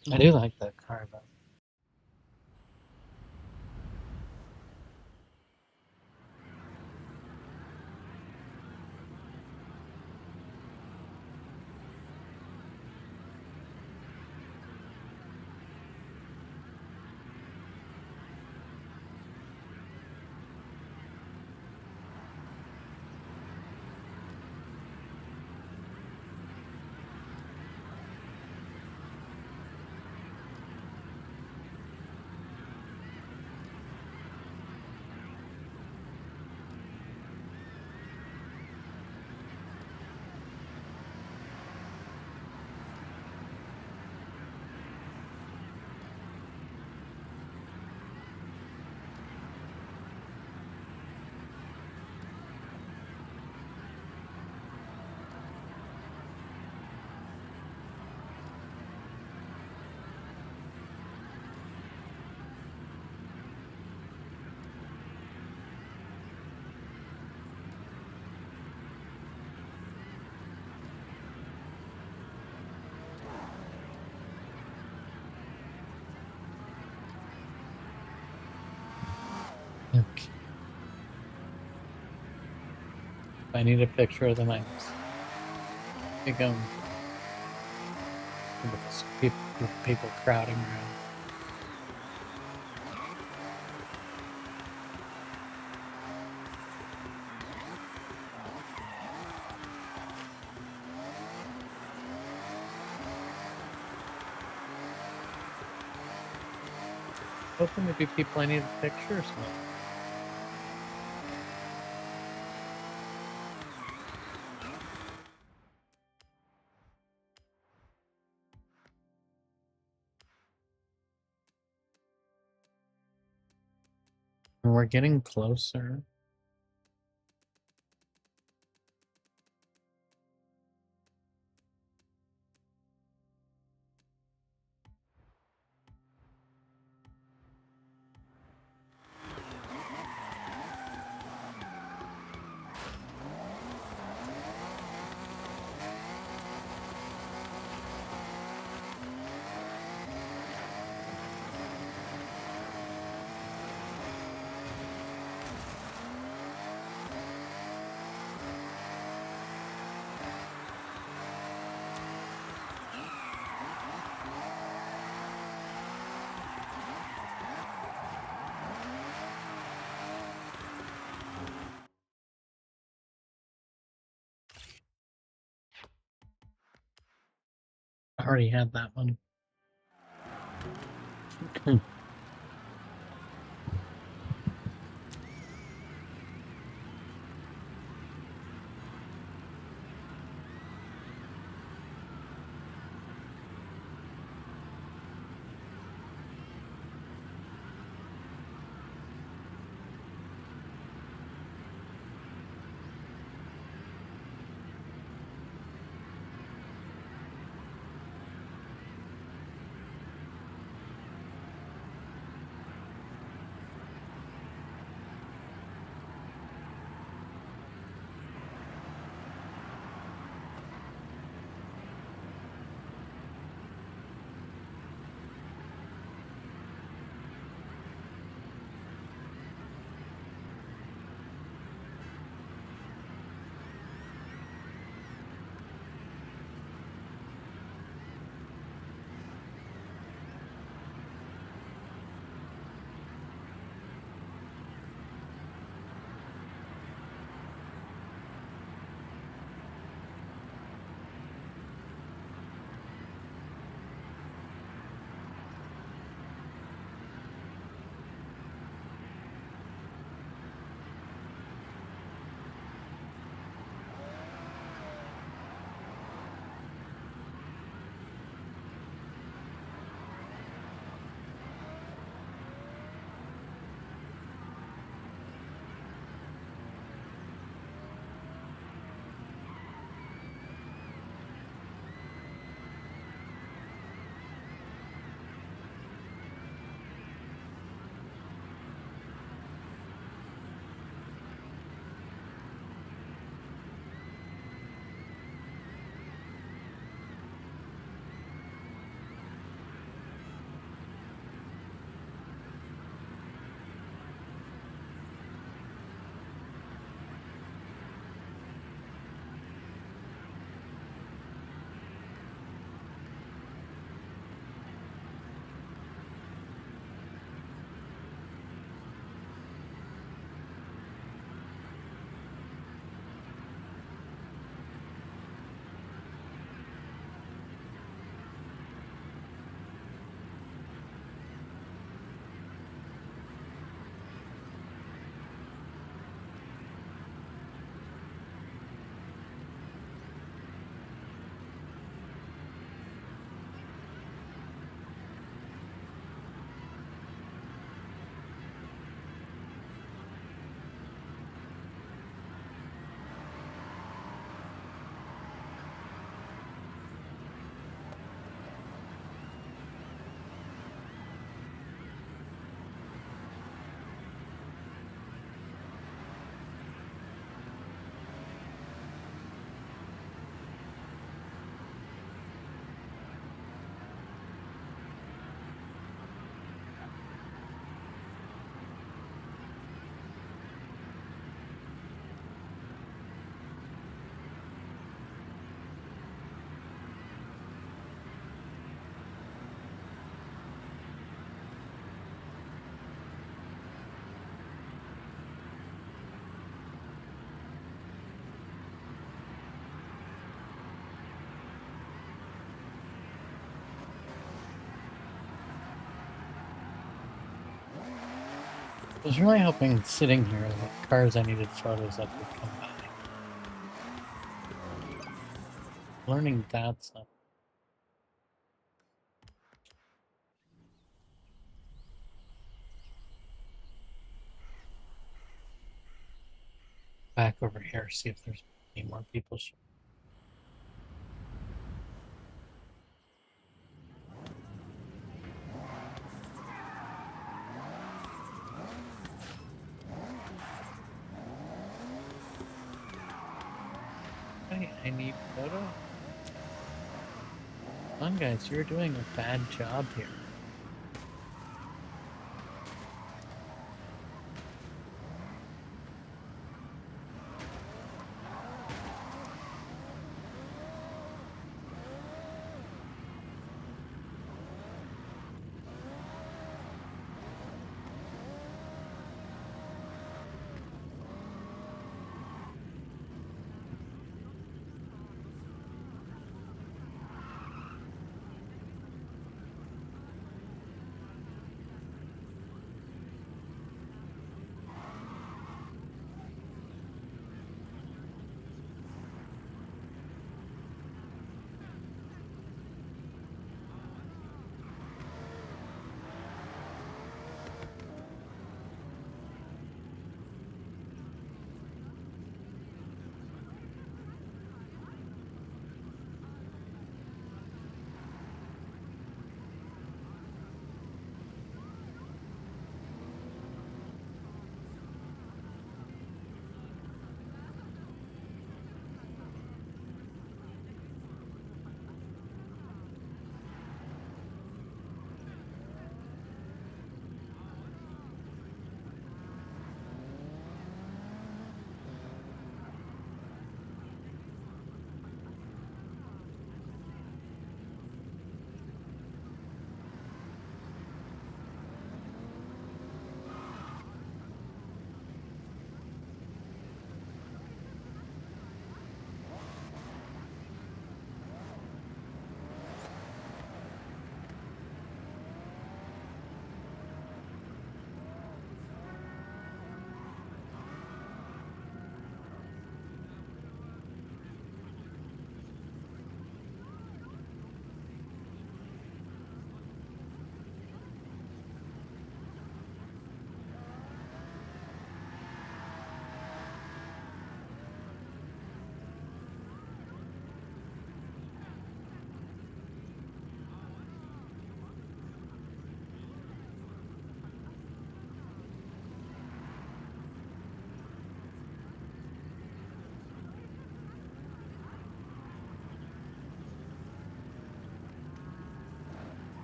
I do like that car, though. Okay. I need a picture of the mics. You're going with this people crowding around. Hoping to be people I need a picture or something. We're getting closer. I already had that one. was really hoping sitting here that cars I needed photos of would come by. Learning that's not back over here, see if there's any more people. Hey, I need photo. Come on, guys, you're doing a bad job here.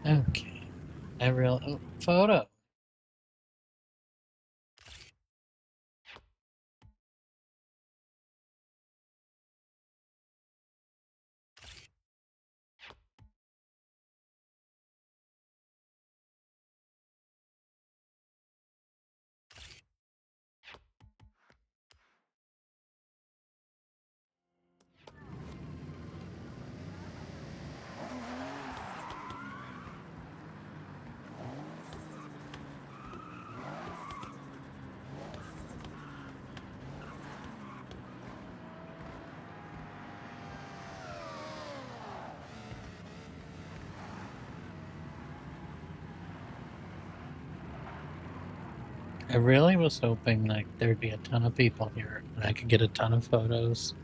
Okay, photo. I really was hoping like there'd be a ton of people here and I could get a ton of photos.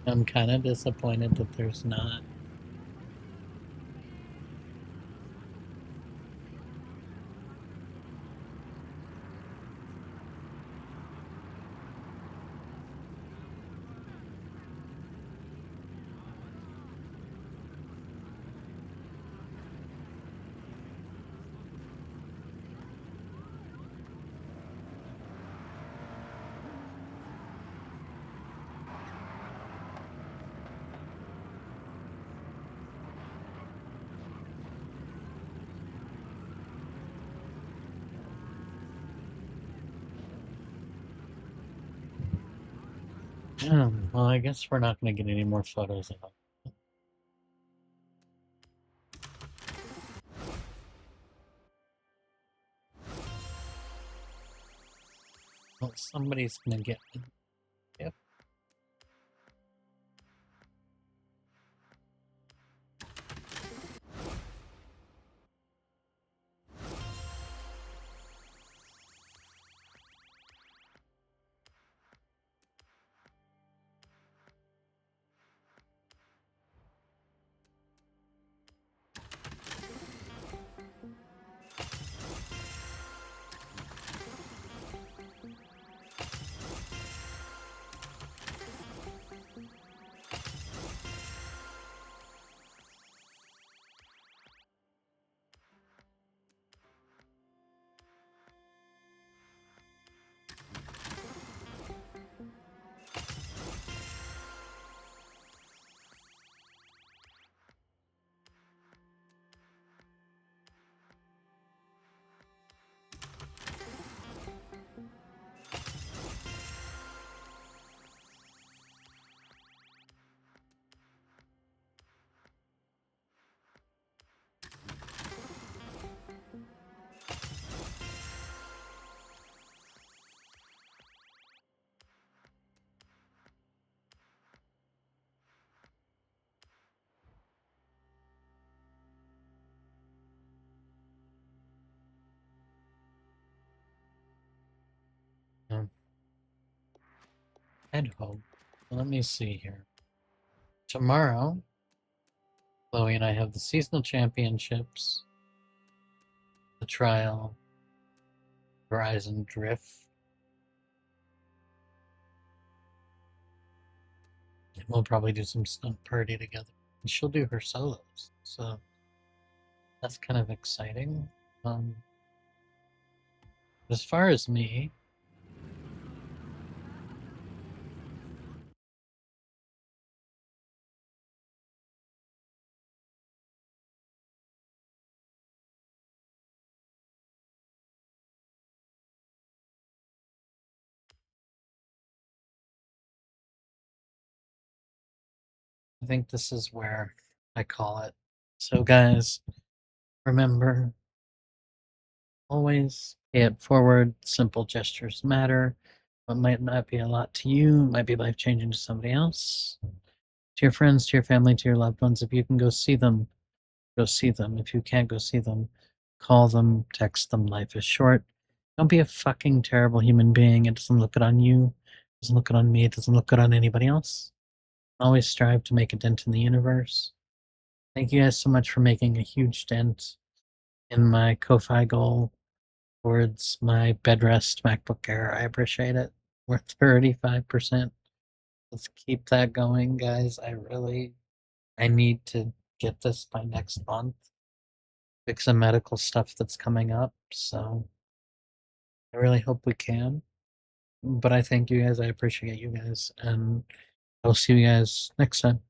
I'm kind of disappointed that there's not. Well, I guess we're not going to get any more photos of it. Well, somebody's gonna get me. Yep. I'd hope. Let me see here. Tomorrow, Chloe and I have the seasonal championships, the trial, Horizon Drift. And we'll probably do some stunt party together. And she'll do her solos. So that's kind of exciting. As far as me, I think this is where I call it. So, guys, remember always pay it forward. Simple gestures matter. What might not be a lot to you might be life changing to somebody else. To your friends, to your family, to your loved ones. If you can go see them, go see them. If you can't go see them, call them, text them. Life is short. Don't be a fucking terrible human being. It doesn't look good on you. It doesn't look good on me. It doesn't look good on anybody else. Always strive to make a dent in the universe. Thank you guys so much for making a huge dent in my Ko-Fi goal towards my bed rest MacBook Air. I appreciate it. We're 35%. Let's keep that going, guys. I need to get this by next month. Fix some medical stuff that's coming up, so I really hope we can. But I thank you guys. I appreciate you guys, and I'll see you guys next time.